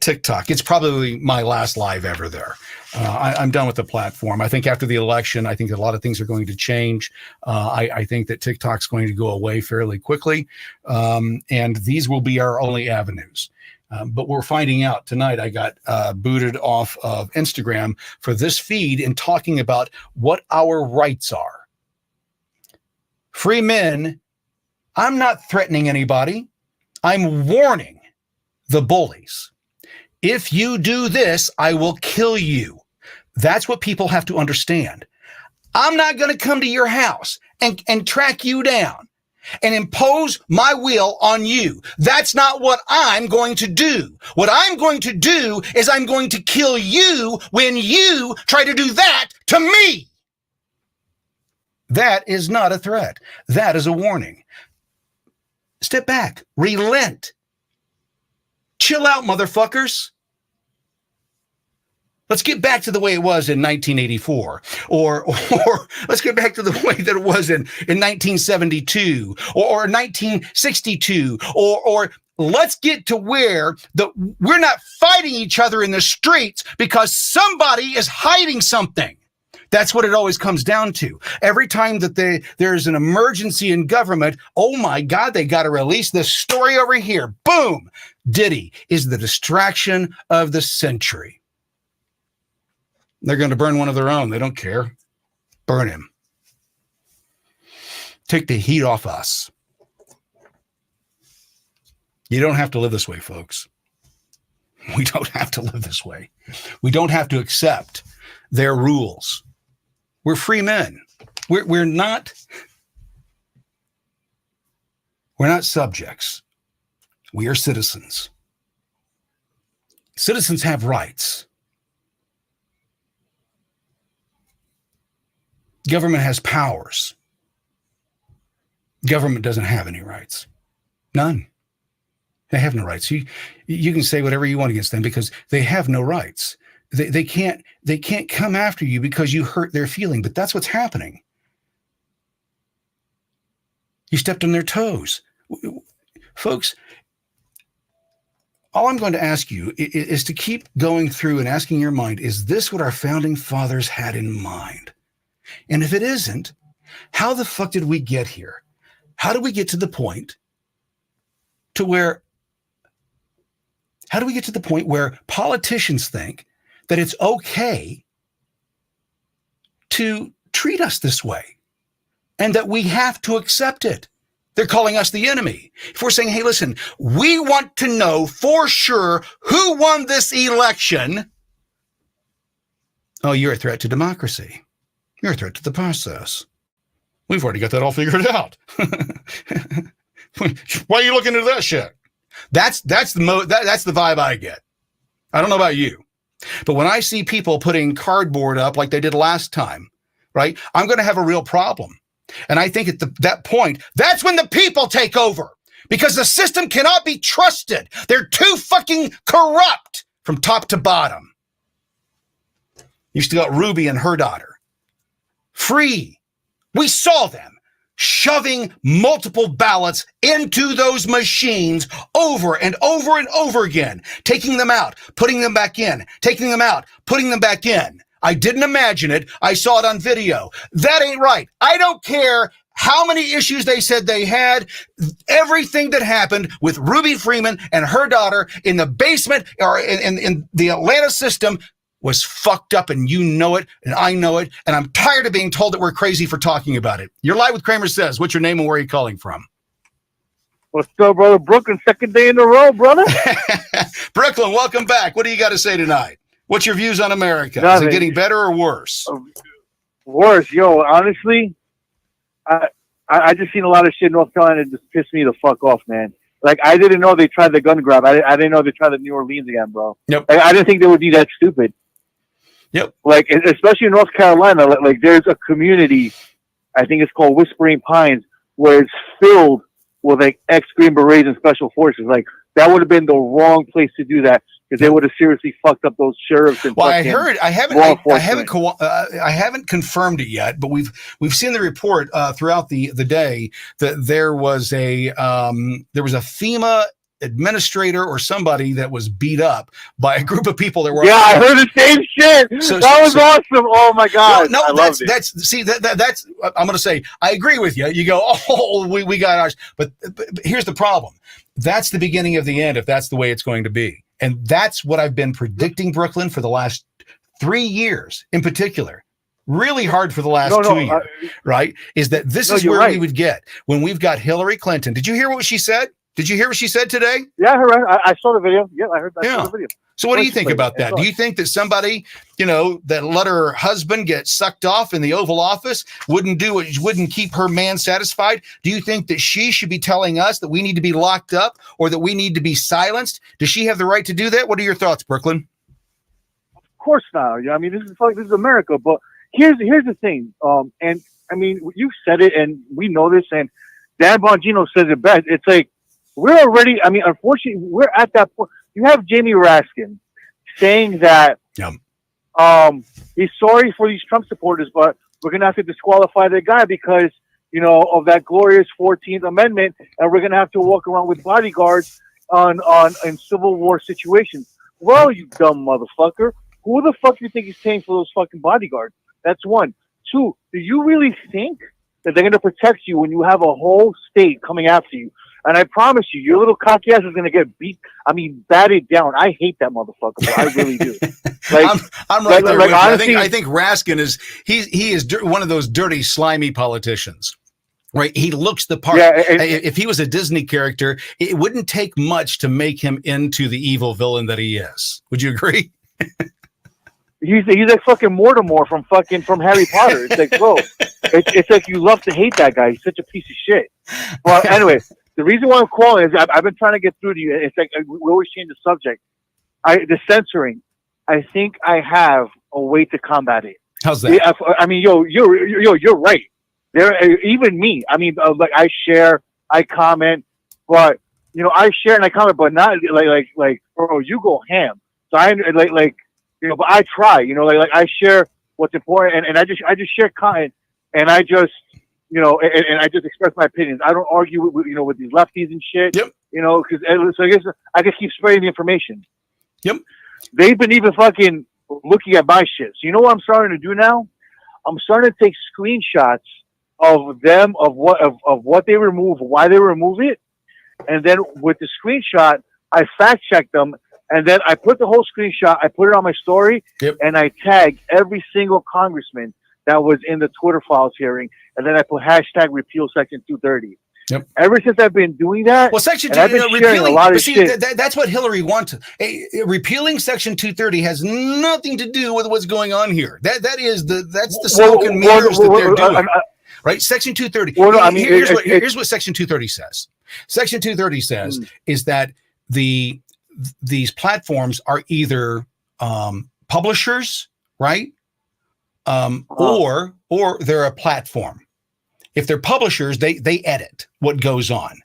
TikTok. It's probably my last live ever there. I'm done with the platform. I think after the election, I think a lot of things are going to change. I think that TikTok's going to go away fairly quickly, and these will be our only avenues. But we're finding out tonight. I got booted off of Instagram for this feed and talking about what our rights are. Free men, I'm not threatening anybody. I'm warning the bullies. If you do this, I will kill you. That's what people have to understand. I'm not going to come to your house and track you down and impose my will on you. That's not what I'm going to do. What I'm going to do is I'm going to kill you when you try to do that to me. That is not a threat. That is a warning. Step back. Relent. Chill out, motherfuckers. Let's get back to the way it was in 1984, or let's get back to the way that it was in 1972 or 1962, or let's get to where we're not fighting each other in the streets because somebody is hiding something. That's what it always comes down to. Every time that there's an emergency in government, oh my God, they got to release this story over here. Boom. Diddy is the distraction of the century. They're going to burn one of their own. They don't care. Burn him. Take the heat off us. You don't have to live this way, folks. We don't have to live this way. We don't have to accept their rules. We're free men. We're not subjects. We are citizens. Citizens have rights. Government has powers. Government doesn't have any rights. None. They have no rights. You can say whatever you want against them because they have no rights. They can't come after you because you hurt their feeling, but that's what's happening. You stepped on their toes. Folks, all I'm going to ask you is to keep going through and asking your mind, is this what our founding fathers had in mind? And if it isn't, how the fuck did we get here? How do we get to the point where politicians think that it's okay to treat us this way and that we have to accept it? They're calling us the enemy. If we're saying, hey, listen, we want to know for sure who won this election. Oh, you're a threat to democracy. You're a threat to the process. We've already got that all figured out. Why are you looking into that shit? That's the vibe I get. I don't know about you, but when I see people putting cardboard up like they did last time, right, I'm going to have a real problem. And I think at that point, that's when the people take over because the system cannot be trusted. They're too fucking corrupt from top to bottom. You still got Ruby and her daughter. Free. We saw them shoving multiple ballots into those machines over and over and over again, taking them out, putting them back in, taking them out, putting them back in. I didn't imagine it. I saw it on video. That ain't right. I don't care how many issues they said they had. Everything that happened with Ruby Freeman and her daughter in the basement or in the Atlanta system was fucked up, and you know it, and I know it, and I'm tired of being told that we're crazy for talking about it. You're live with CramerSez. What's your name and where are you calling from? What's up, brother? Brooklyn, second day in a row, brother. Brooklyn, welcome back. What do you got to say tonight? What's your views on America? Nothing. Is it getting better or worse? Worse. Yo, honestly, I just seen a lot of shit in North Carolina that just pissed me the fuck off, man. Like, I didn't know they tried the gun grab. I didn't know they tried the New Orleans again, bro. Yep. Like, I didn't think they would be that stupid. Yep. Like, especially in North Carolina, like there's a community, I think it's called Whispering Pines, where it's filled with like ex-Green Berets and Special Forces. Like, that would have been the wrong place to do that because they would have seriously fucked up those sheriffs. And I heard. I haven't confirmed it yet, but we've seen the report throughout the day that there was a FEMA administrator or somebody that was beat up by a group of people that were. Yeah, I heard the same shit. That was awesome. Oh my god! No, that's I'm going to say I agree with you. You go, oh, we got ours, but here's the problem. That's the beginning of the end if that's the way it's going to be. And that's what I've been predicting, Brooklyn, for the last 3 years in particular. Really hard for the last 2 years, right? Is that this is where we would get when we've got Hillary Clinton. Did you hear what she said? Did you hear what she said today? Yeah, I saw the video. Yeah, I heard that. Yeah. Saw the video. So what do you think about that? Do you think that somebody, that let her husband get sucked off in the Oval Office wouldn't keep her man satisfied? Do you think that she should be telling us that we need to be locked up or that we need to be silenced? Does she have the right to do that? What are your thoughts, Brooklyn? Of course not. I mean, this is America. But here's the thing. And I mean, you said it, and we know this, and Dan Bongino says it best. It's like, we're already, I mean, unfortunately, we're at that point. You have Jamie Raskin saying that he's sorry for these Trump supporters, but we're going to have to disqualify the guy because, of that glorious 14th Amendment, and we're going to have to walk around with bodyguards in Civil War situations. Well, you dumb motherfucker. Who the fuck do you think is paying for those fucking bodyguards? That's one. Two, do you really think that they're going to protect you when you have a whole state coming after you? And I promise you, your little cocky ass is going to get batted down. I hate that motherfucker, but I really do. Like, I'm right there with you. Honestly, I think Raskin he is one of those dirty, slimy politicians. Right? He looks the part. Yeah, if he was a Disney character, it wouldn't take much to make him into the evil villain that he is. Would you agree? He's like fucking Mortimer from Harry Potter. It's like, bro, It's like you love to hate that guy. He's such a piece of shit. Well, anyway, the reason why I'm calling is I've been trying to get through to you. It's like we always change the subject. The censoring. I think I have a way to combat it. How's that? I mean, you're right. Even me. I mean, like I share, I comment, but I share and I comment, but not like bro, you go ham. So I but I try. Like I share what's important, and I just share content, and I just and I just express my opinions. I don't argue with these lefties and shit. Yep. Because so I guess I can keep spreading the information. Yep. They've been even fucking looking at my shit. So you know what I'm starting to do now? I'm starting to take screenshots of them, of what they remove, why they remove it, and then with the screenshot, I fact check them, and then I put the whole screenshot, I put it on my story, and I tag every single congressman that was in the Twitter files hearing, and then I put hashtag repeal Section 230. Yep. Ever since I've been doing that, well, Section and I've been sharing a lot of shit. That's what Hillary wants. Repealing Section 230 has nothing to do with what's going on here. That's the smoke and mirrors that they're doing. Right? Section 230. Well, no, I mean, here's what Section 230 says. Section 230 says is that these platforms are either publishers, right? Or they're a platform. If they're publishers, they edit what goes on.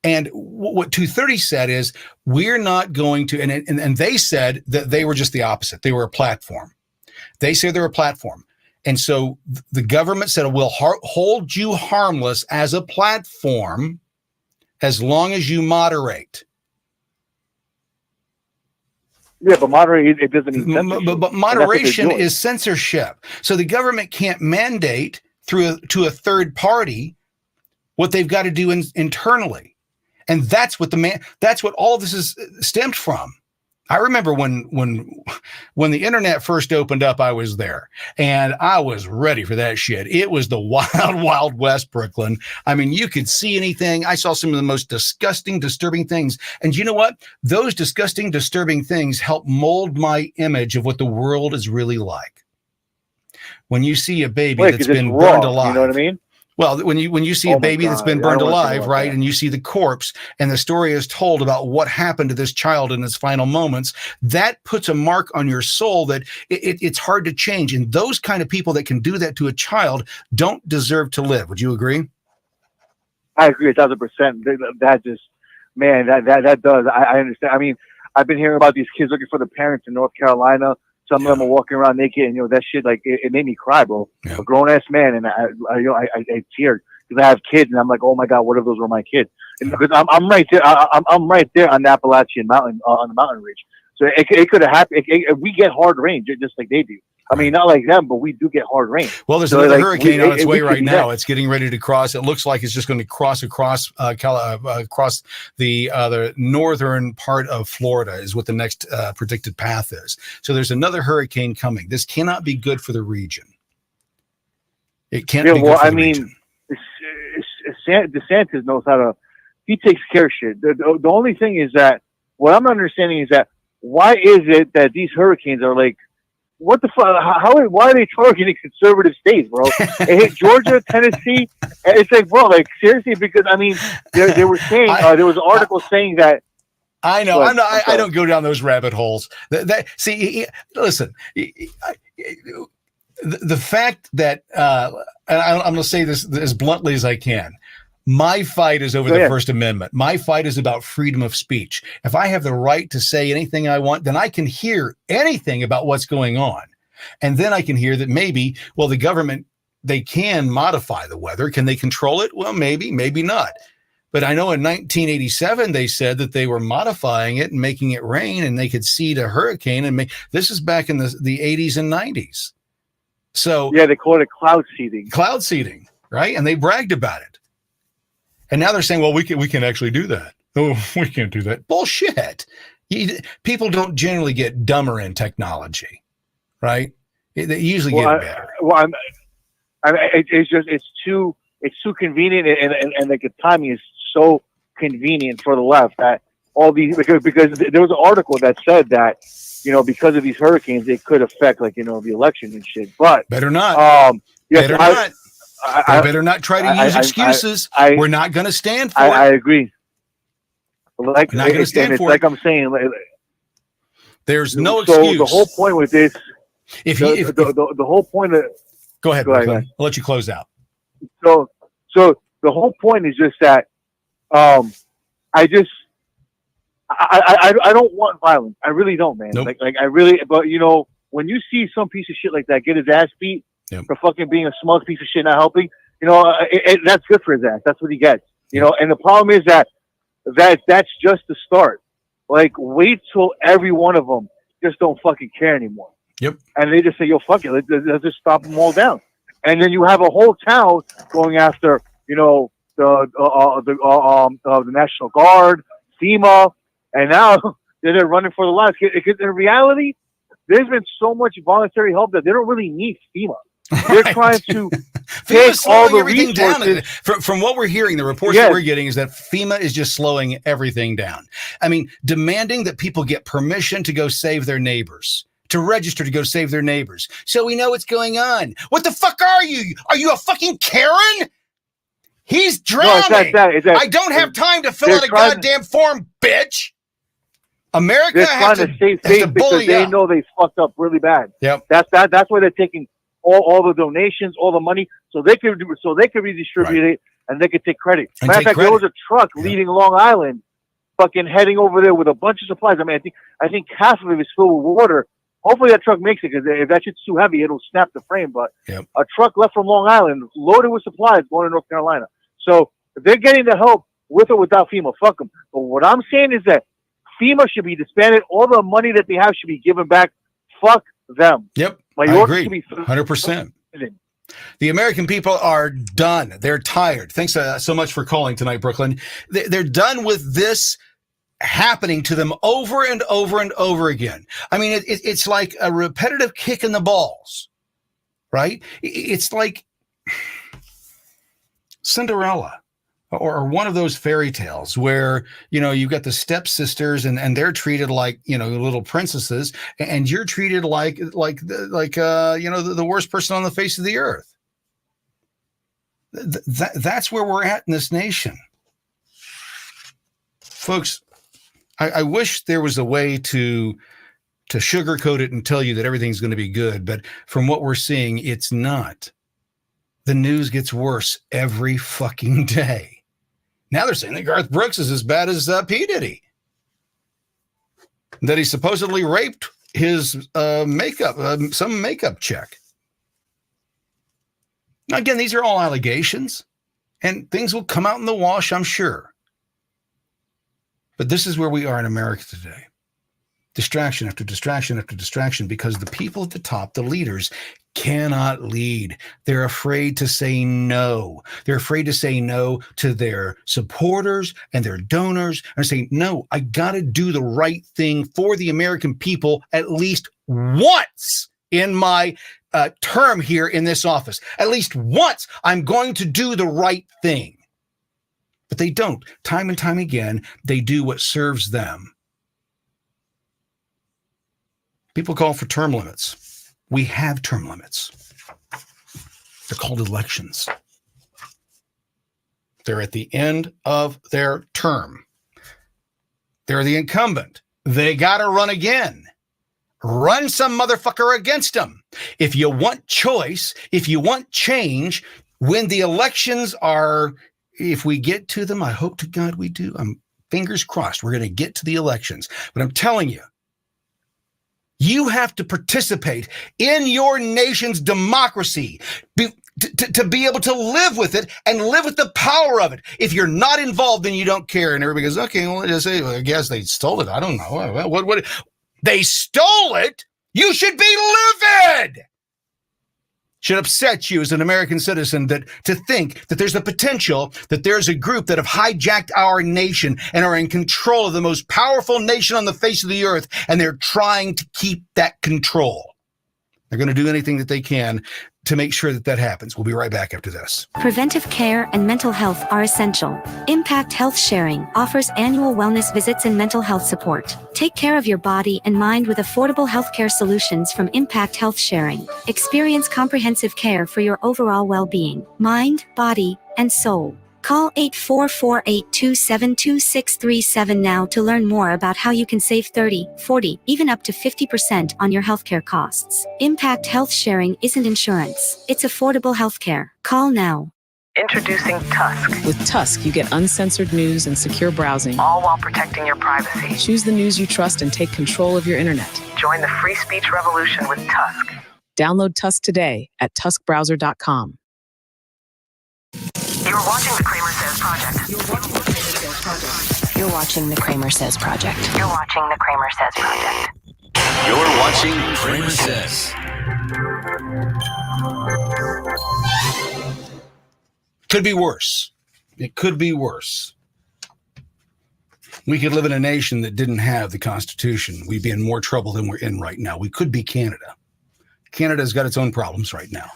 And what 230 said is, we're not going to, and they said that they were just the opposite. They were a platform. They say they're a platform. And so the government said, we'll hold you harmless as a platform as long as you moderate. Yeah, but moderate, it doesn't mean censorship. But moderation is censorship. So the government can't mandate to a third party what they've got to do internally. And that's what that's what all of this is stemmed from. I remember when the internet first opened up, I was there and I was ready for that shit. It was the wild, wild west, Brooklyn. I mean, you could see anything. I saw some of the most disgusting, disturbing things. And you know what? Those disgusting, disturbing things help mold my image of what the world is really like. When you see a baby that's been burned alive, you know what I mean? Well, when you see a baby that's been burned alive, right, and you see the corpse and the story is told about what happened to this child in its final moments, that puts a mark on your soul that it's hard to change. And those kind of people that can do that to a child don't deserve to live. Would you agree? I agree 1,000%. That just, man, that does. I understand. I mean, I've been hearing about these kids looking for the parents in North Carolina. Some of them are walking around naked, and that shit, like, it made me cry, bro. Yeah. A grown ass man, and I teared because I have kids, and I'm like, oh my god, what if those were my kids? Because I'm right there, I'm right there on the Appalachian Mountain, on the mountain ridge. So it could have happened. We get hard rain just like they do. I mean, not like them, but we do get hard rain. Well, there's another hurricane on its way right now. It's getting ready to cross. It looks like it's just going to cross across the northern part of Florida is what the next predicted path is. So there's another hurricane coming. This cannot be good for the region. It can't be good for the region. DeSantis knows how to. He takes care of shit. The only thing is that what I'm understanding is that why is it that these hurricanes are like, what the fuck? Why are they targeting conservative states, bro? It hit Georgia, Tennessee, and it's like, bro, like seriously, because I mean, they were saying there was an article saying that. I know, I don't go down those rabbit holes. See, listen, the fact that, and I'm going to say this as bluntly as I can. My fight is over the First Amendment. My fight is about freedom of speech. If I have the right to say anything I want, then I can hear anything about what's going on. And then I can hear that maybe, well, the government, they can modify the weather. Can they control it? Well, maybe not. But I know in 1987, they said that they were modifying it and making it rain and they could seed a hurricane. And this is back in the 80s and 90s. So yeah, they call it cloud seeding. Cloud seeding, right? And they bragged about it. And now they're saying, well, we can actually do that. Oh, we can't do that. Bullshit. People don't generally get dumber in technology, right? They usually get better. It's too convenient, and like the timing is so convenient for the left that all these because there was an article that said that because of these hurricanes it could affect the election and shit. But better not. Better not. They better not try to use excuses. We're not going to stand for it. I agree. Like, we're not going to stand for it. Like I'm saying, there's no excuse. So the whole point with this, the whole point of, go ahead. I'll let you close out. So the whole point is just that, I don't want violence. I really don't, man. Nope. Like I really, but you know, when you see some piece of shit like that get his ass beat for fucking being a smug piece of shit, not helping, you know, that's good for his ass. That's what he gets. You know, and the problem is that's just the start. Like, wait till every one of them just don't fucking care anymore. Yep. And they just say, yo, fuck it. Let's just stop them all down. And then you have a whole town going after, you know, the National Guard, FEMA, and now they're running for the lives. Because in reality, there's been so much voluntary help that they don't really need FEMA. They're trying to take all the resources. From what we're hearing, the reports that we're getting is that FEMA is just slowing everything down. I mean, demanding that people get permission to go save their neighbors, to register to go save their neighbors, so we know what's going on. What the fuck are you? Are you a fucking Karen? He's drowning. I don't have time to fill out a goddamn form, bitch. America they're has trying to stay safe because they know they fucked up really bad. Yep. That's why they're taking all the donations, all the money, so they could redistribute it and they could take credit. Matter of fact, there was a truck leaving Long Island, fucking heading over there with a bunch of supplies. I mean, I think half of it is filled with water. Hopefully that truck makes it, because if that shit's too heavy, it'll snap the frame. But a truck left from Long Island, loaded with supplies, going to North Carolina. So if they're getting the help with or without FEMA, fuck them. But what I'm saying is that FEMA should be disbanded. All the money that they have should be given back. Fuck them. Yep, I agree. 100%. The American people are done. They're tired. Thanks so much for calling tonight, Brooklyn. They're done with this happening to them over and over and over again. I mean, it's like a repetitive kick in the balls, right? It's like Cinderella. Or one of those fairy tales where, you know, you've got the stepsisters and they're treated like, you know, little princesses, and you're treated like you know, the worst person on the face of the earth. That's where we're at in this nation. Folks, I wish there was a way to sugarcoat it and tell you that everything's going to be good, but from what we're seeing, it's not. The news gets worse every fucking day. Now they're saying that Garth Brooks is as bad as P. Diddy. That he supposedly raped his some makeup chick. Now, again, these are all allegations, and things will come out in the wash, I'm sure. But this is where we are in America today. Distraction after distraction after distraction, because the people at the top, the leaders, cannot lead. They're afraid to say no. They're afraid to say no to their supporters and their donors, and say, no, I got to do the right thing for the American people at least once in my term here in this office. At least once I'm going to do the right thing. But they don't. Time and time again, they do what serves them. People call for term limits. We have term limits. They're called elections. They're at the end of their term. They're the incumbent. They got to run again. Run some motherfucker against them. If you want choice, if you want change, when the elections are, if we get to them, I hope to God we do. I'm fingers crossed we're going to get to the elections. But I'm telling you, you have to participate in your nation's democracy to be able to live with it and live with the power of it. If you're not involved, then you don't care. And everybody goes, okay, well, I guess they stole it. I don't know. What? They stole it? You should be livid. Should upset you as an American citizen that to think that there's the potential that there's a group that have hijacked our nation and are in control of the most powerful nation on the face of the earth, and they're trying to keep that control. They're going to do anything that they can to make sure that that happens. We'll be right back after this. Preventive care and mental health are essential. Impact Health Sharing offers annual wellness visits and mental health support. Take care of your body and mind with affordable healthcare solutions from Impact Health Sharing. Experience comprehensive care for your overall well-being, mind, body, and soul. Call 844-827-2637 now to learn more about how you can save 30, 40, even up to 50% on your healthcare costs. Impact Health Sharing isn't insurance. It's affordable healthcare. Call now. Introducing Tusk. With Tusk, you get uncensored news and secure browsing. All while protecting your privacy. Choose the news you trust and take control of your internet. Join the free speech revolution with Tusk. Download Tusk today at tuskbrowser.com. You're watching the CramerSez Project. You're watching the CramerSez Project. You're watching the CramerSez Project. You're watching CramerSez. Could be worse. It could be worse. We could live in a nation that didn't have the Constitution. We'd be in more trouble than we're in right now. We could be Canada. Canada's got its own problems right now.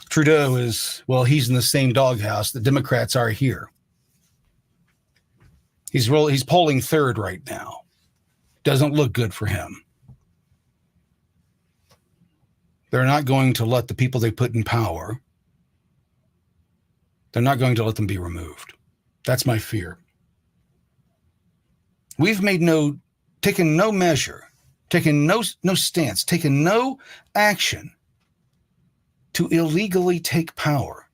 Trudeau is, well, he's in the same doghouse the Democrats are here. He's polling third right now. Doesn't look good for him. They're not going to let the people they put in power, they're not going to let them be removed. That's my fear. We've taken no measure, taken no stance, taken no action to illegally take power.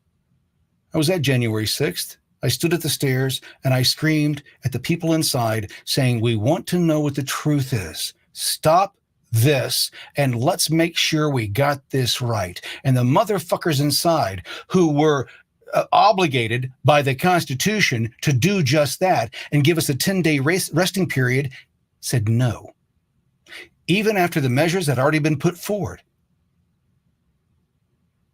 I was at January 6th. I stood at the stairs and I screamed at the people inside saying, we want to know what the truth is. Stop this and let's make sure we got this right. And the motherfuckers inside who were obligated by the Constitution to do just that and give us a 10-day resting period said no. Even after the measures had already been put forward.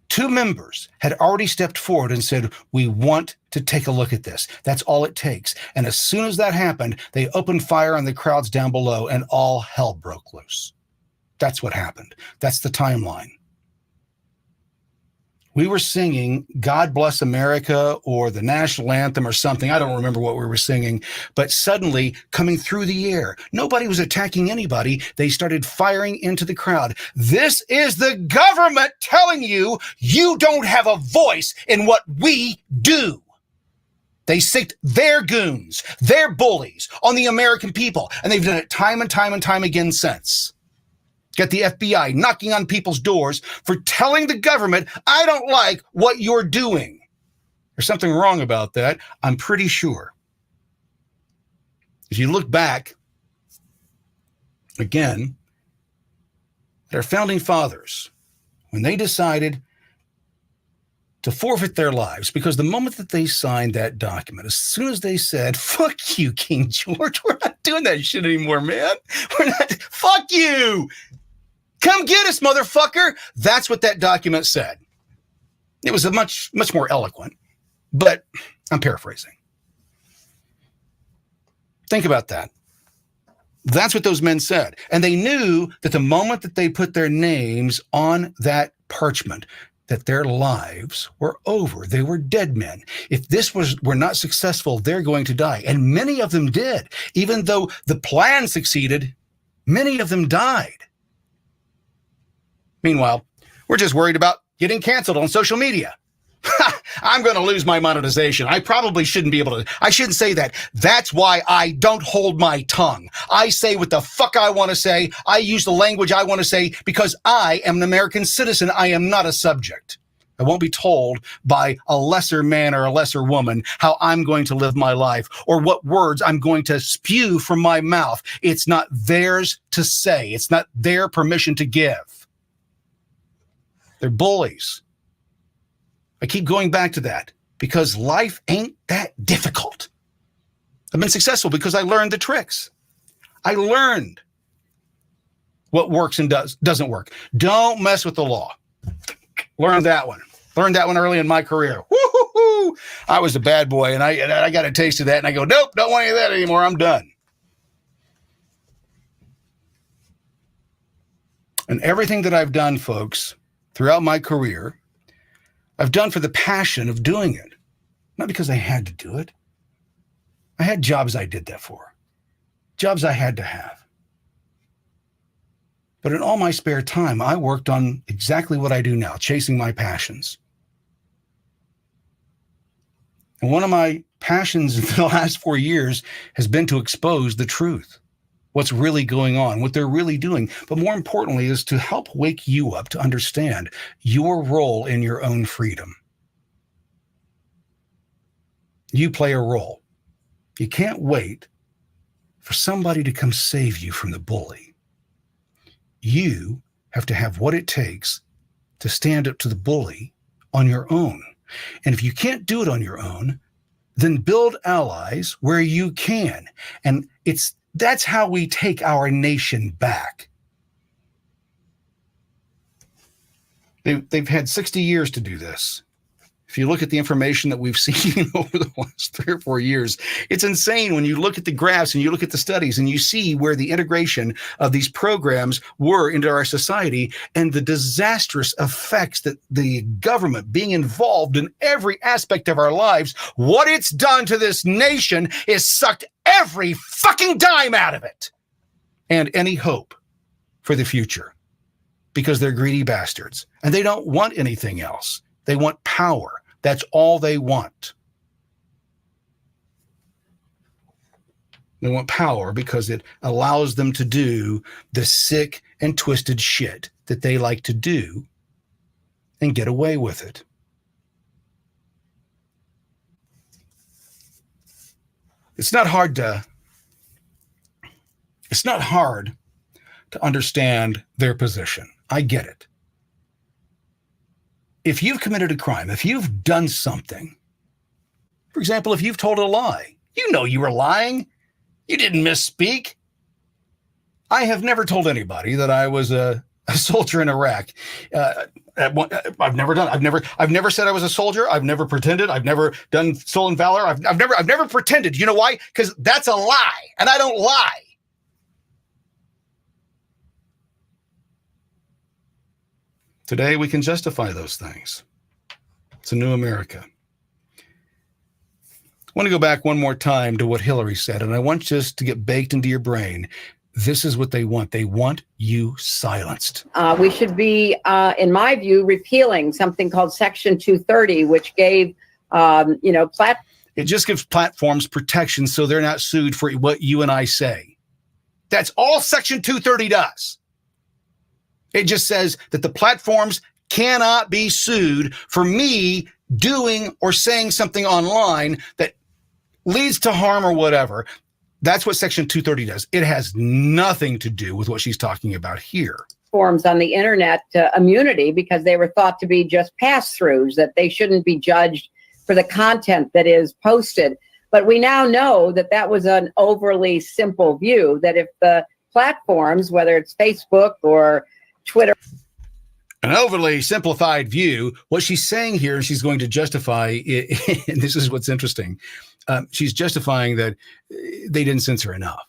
2 members had already stepped forward and said, we want to take a look at this. That's all it takes. And as soon as that happened, they opened fire on the crowds down below and all hell broke loose. That's what happened. That's the timeline. We were singing God Bless America or the national anthem or something. I don't remember what we were singing, but suddenly coming through the air, nobody was attacking anybody. They started firing into the crowd. This is the government telling you you don't have a voice in what we do. They sicked their goons, their bullies on the American people, and they've done it time and time and time again since. Get the FBI knocking on people's doors for telling the government, I don't like what you're doing. There's something wrong about that, I'm pretty sure. If you look back, again, at our founding fathers, when they decided to forfeit their lives, because the moment that they signed that document, as soon as they said, fuck you, King George, we're not doing that shit anymore, man. We're not, fuck you. Come get us, motherfucker. That's what that document said. It was a much more eloquent, but I'm paraphrasing. Think about that. That's what those men said. And they knew that the moment that they put their names on that parchment, that their lives were over. They were dead men. If this were not successful, they're going to die. And many of them did. Even though the plan succeeded, many of them died. Meanwhile, we're just worried about getting canceled on social media. I'm going to lose my monetization. I probably shouldn't be able to. I shouldn't say that. That's why I don't hold my tongue. I say what the fuck I want to say. I use the language I want to say because I am an American citizen. I am not a subject. I won't be told by a lesser man or a lesser woman how I'm going to live my life or what words I'm going to spew from my mouth. It's not theirs to say. It's not their permission to give. They're bullies. I keep going back to that because life ain't that difficult. I've been successful because I learned the tricks. I learned what works and doesn't work. Don't mess with the law. Learned that one. Learned that one early in my career. Woo-hoo-hoo. I was a bad boy, and I got a taste of that, and I go, nope, don't want any of that anymore. I'm done. And everything that I've done, folks, throughout my career, I've done for the passion of doing it. Not because I had to do it. I had jobs I did that for. Jobs I had to have. But in all my spare time, I worked on exactly what I do now, chasing my passions. And one of my passions in the last 4 years has been to expose the truth, what's really going on, what they're really doing. But more importantly is to help wake you up to understand your role in your own freedom. You play a role. You can't wait for somebody to come save you from the bully. You have to have what it takes to stand up to the bully on your own. And if you can't do it on your own, then build allies where you can. And that's how we take our nation back. They've had 60 years to do this. If you look at the information that we've seen over the last 3 or 4 years, it's insane when you look at the graphs and you look at the studies and you see where the integration of these programs were into our society and the disastrous effects that the government being involved in every aspect of our lives, what it's done to this nation is sucked every fucking dime out of it and any hope for the future because they're greedy bastards and they don't want anything else. They want power. That's all they want. They want power because it allows them to do the sick and twisted shit that they like to do and get away with it. It's not hard to understand their position. I get it. If you've committed a crime, if you've done something, for example, if you've told a lie, you know you were lying. You didn't misspeak. I have never told anybody that I was a soldier in Iraq. I've never done. I've never said I was a soldier. I've never pretended. I've never done stolen valor. I've never pretended. You know why? Because that's a lie, and I don't lie. Today, we can justify those things. It's a new America. I want to go back one more time to what Hillary said, and I want just to get baked into your brain. This is what they want. They want you silenced. We should be, in my view, repealing something called Section 230, which gave, It just gives platforms protection so they're not sued for what you and I say. That's all Section 230 does. It just says that the platforms cannot be sued for me doing or saying something online that leads to harm or whatever. That's what Section 230 does. It has nothing to do with what she's talking about here. Forms on the internet immunity because they were thought to be just pass-throughs, that they shouldn't be judged for the content that is posted. But we now know that that was an overly simple view, that if the platforms, whether it's Facebook or Twitter. An overly simplified view. What she's saying here, she's going to justify it, and this is what's interesting. She's justifying that they didn't censor enough.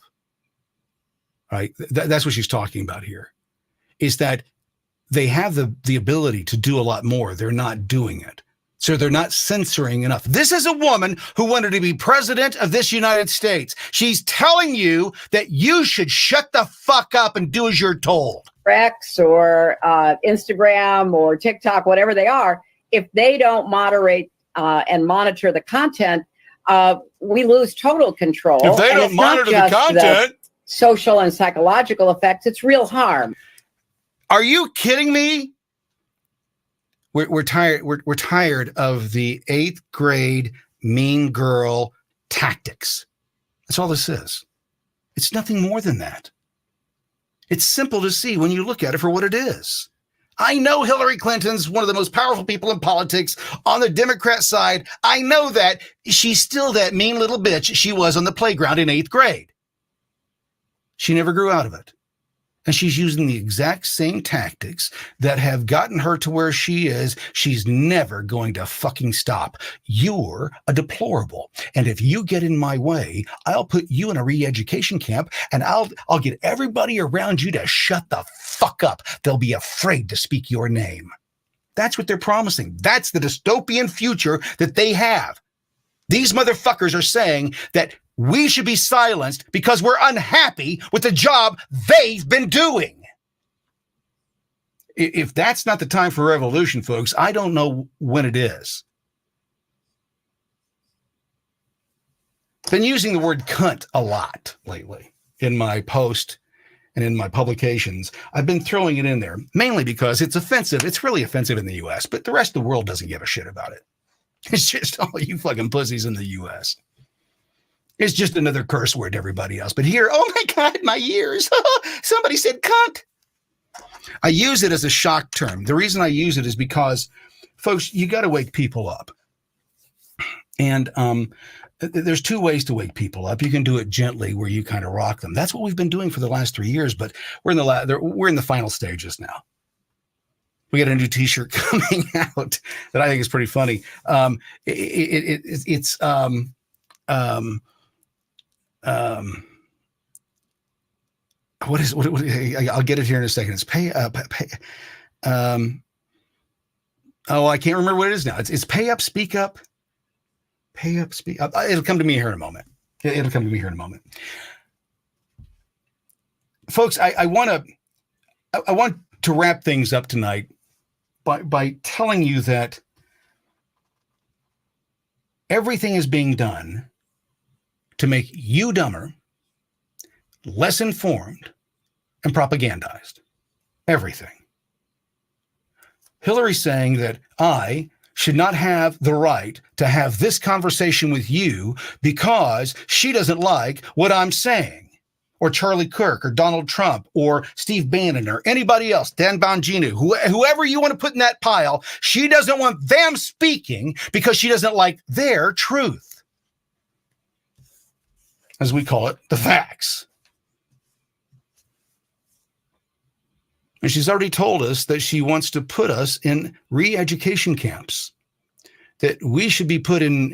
Right? That's what she's talking about here. Is that they have the ability to do a lot more. They're not doing it. So they're not censoring enough. This is a woman who wanted to be president of this United States. She's telling you that you should shut the fuck up and do as you're told. X or Instagram or TikTok, whatever they are, if they don't moderate and monitor the content, we lose total control. If they don't monitor the content, social and psychological effects, it's real harm. Are you kidding me? We're tired. We're tired of the 8th grade mean girl tactics. That's all this is. It's nothing more than that. It's simple to see when you look at it for what it is. I know Hillary Clinton's one of the most powerful people in politics on the Democrat side. I know that she's still that mean little bitch she was on the playground in 8th grade. She never grew out of it. And she's using the exact same tactics that have gotten her to where she is. She's never going to fucking stop. You're a deplorable. And if you get in my way, I'll put you in a re-education camp and I'll get everybody around you to shut the fuck fuck up, they'll be afraid to speak your name. That's what they're promising. That's the dystopian future that they have. These motherfuckers are saying that we should be silenced because we're unhappy with the job they've been doing. If that's not the time for revolution, folks, I don't know when it is. Been using the word cunt a lot lately in my post and in my publications. I've been throwing it in there, mainly because it's offensive. It's really offensive in the U.S., but the rest of the world doesn't give a shit about it. It's just all you fucking pussies in the U.S. It's just another curse word to everybody else. But here, oh my God, my ears. Somebody said cunt. I use it as a shock term. The reason I use it is because, folks, you got to wake people up. And there's two ways to wake people up. You can do it gently, where you kind of rock them. That's what we've been doing for the last 3 years. But we're in the final stages now. We got a new T-shirt coming out that I think is pretty funny. It's what I'll get it here in a second. It's pay up. I can't remember what it is now. It's pay up, speak up. Pay up, speak up. It'll come to me here in a moment. Folks, I want to wrap things up tonight by telling you that everything is being done to make you dumber, less informed, and propagandized. Everything. Hillary's saying that I should not have the right to have this conversation with you because she doesn't like what I'm saying. Or Charlie Kirk, or Donald Trump, or Steve Bannon, or anybody else, Dan Bongino, whoever you want to put in that pile, she doesn't want them speaking because she doesn't like their truth. As we call it, the facts. And she's already told us that she wants to put us in re-education camps, that we should be put in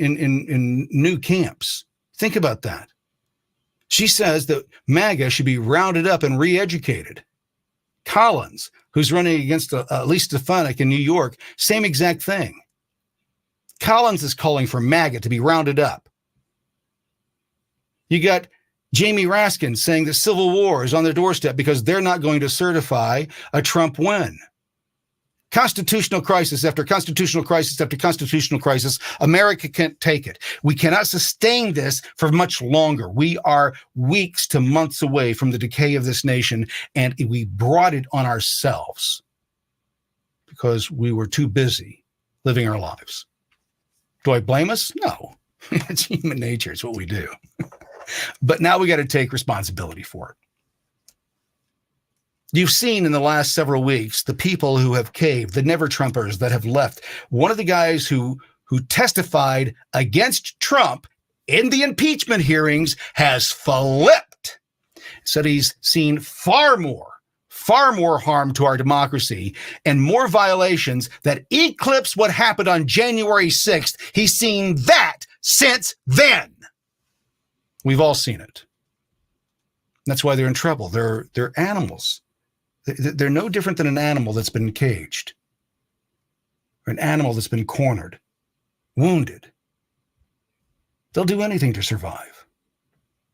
new camps. Think about that. She says that MAGA should be rounded up and re-educated. Collins, who's running against Elise Stefanik in New York, same exact thing. Collins is calling for MAGA to be rounded up. You got Jamie Raskin saying that civil war is on their doorstep because they're not going to certify a Trump win. Constitutional crisis after constitutional crisis after constitutional crisis. America can't take it. We cannot sustain this for much longer. We are weeks to months away from the decay of this nation, and we brought it on ourselves because we were too busy living our lives. Do I blame us? No. It's human nature. It's what we do. But now we got to take responsibility for it. You've seen in the last several weeks the people who have caved, the never-Trumpers that have left. One of the guys who testified against Trump in the impeachment hearings has flipped. Said he's seen far more harm to our democracy and more violations that eclipse what happened on January 6th. He's seen that since then. We've all seen it. That's why they're in trouble. They're animals. They're no different than an animal that's been caged, or an animal that's been cornered, wounded. They'll do anything to survive.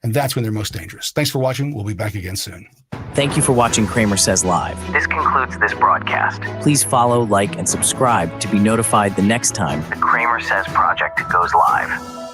And that's when they're most dangerous. Thanks for watching. We'll be back again soon. Thank you for watching Kramer Says Live. This concludes this broadcast. Please follow, like, and subscribe to be notified the next time The Kramer Says Project goes live.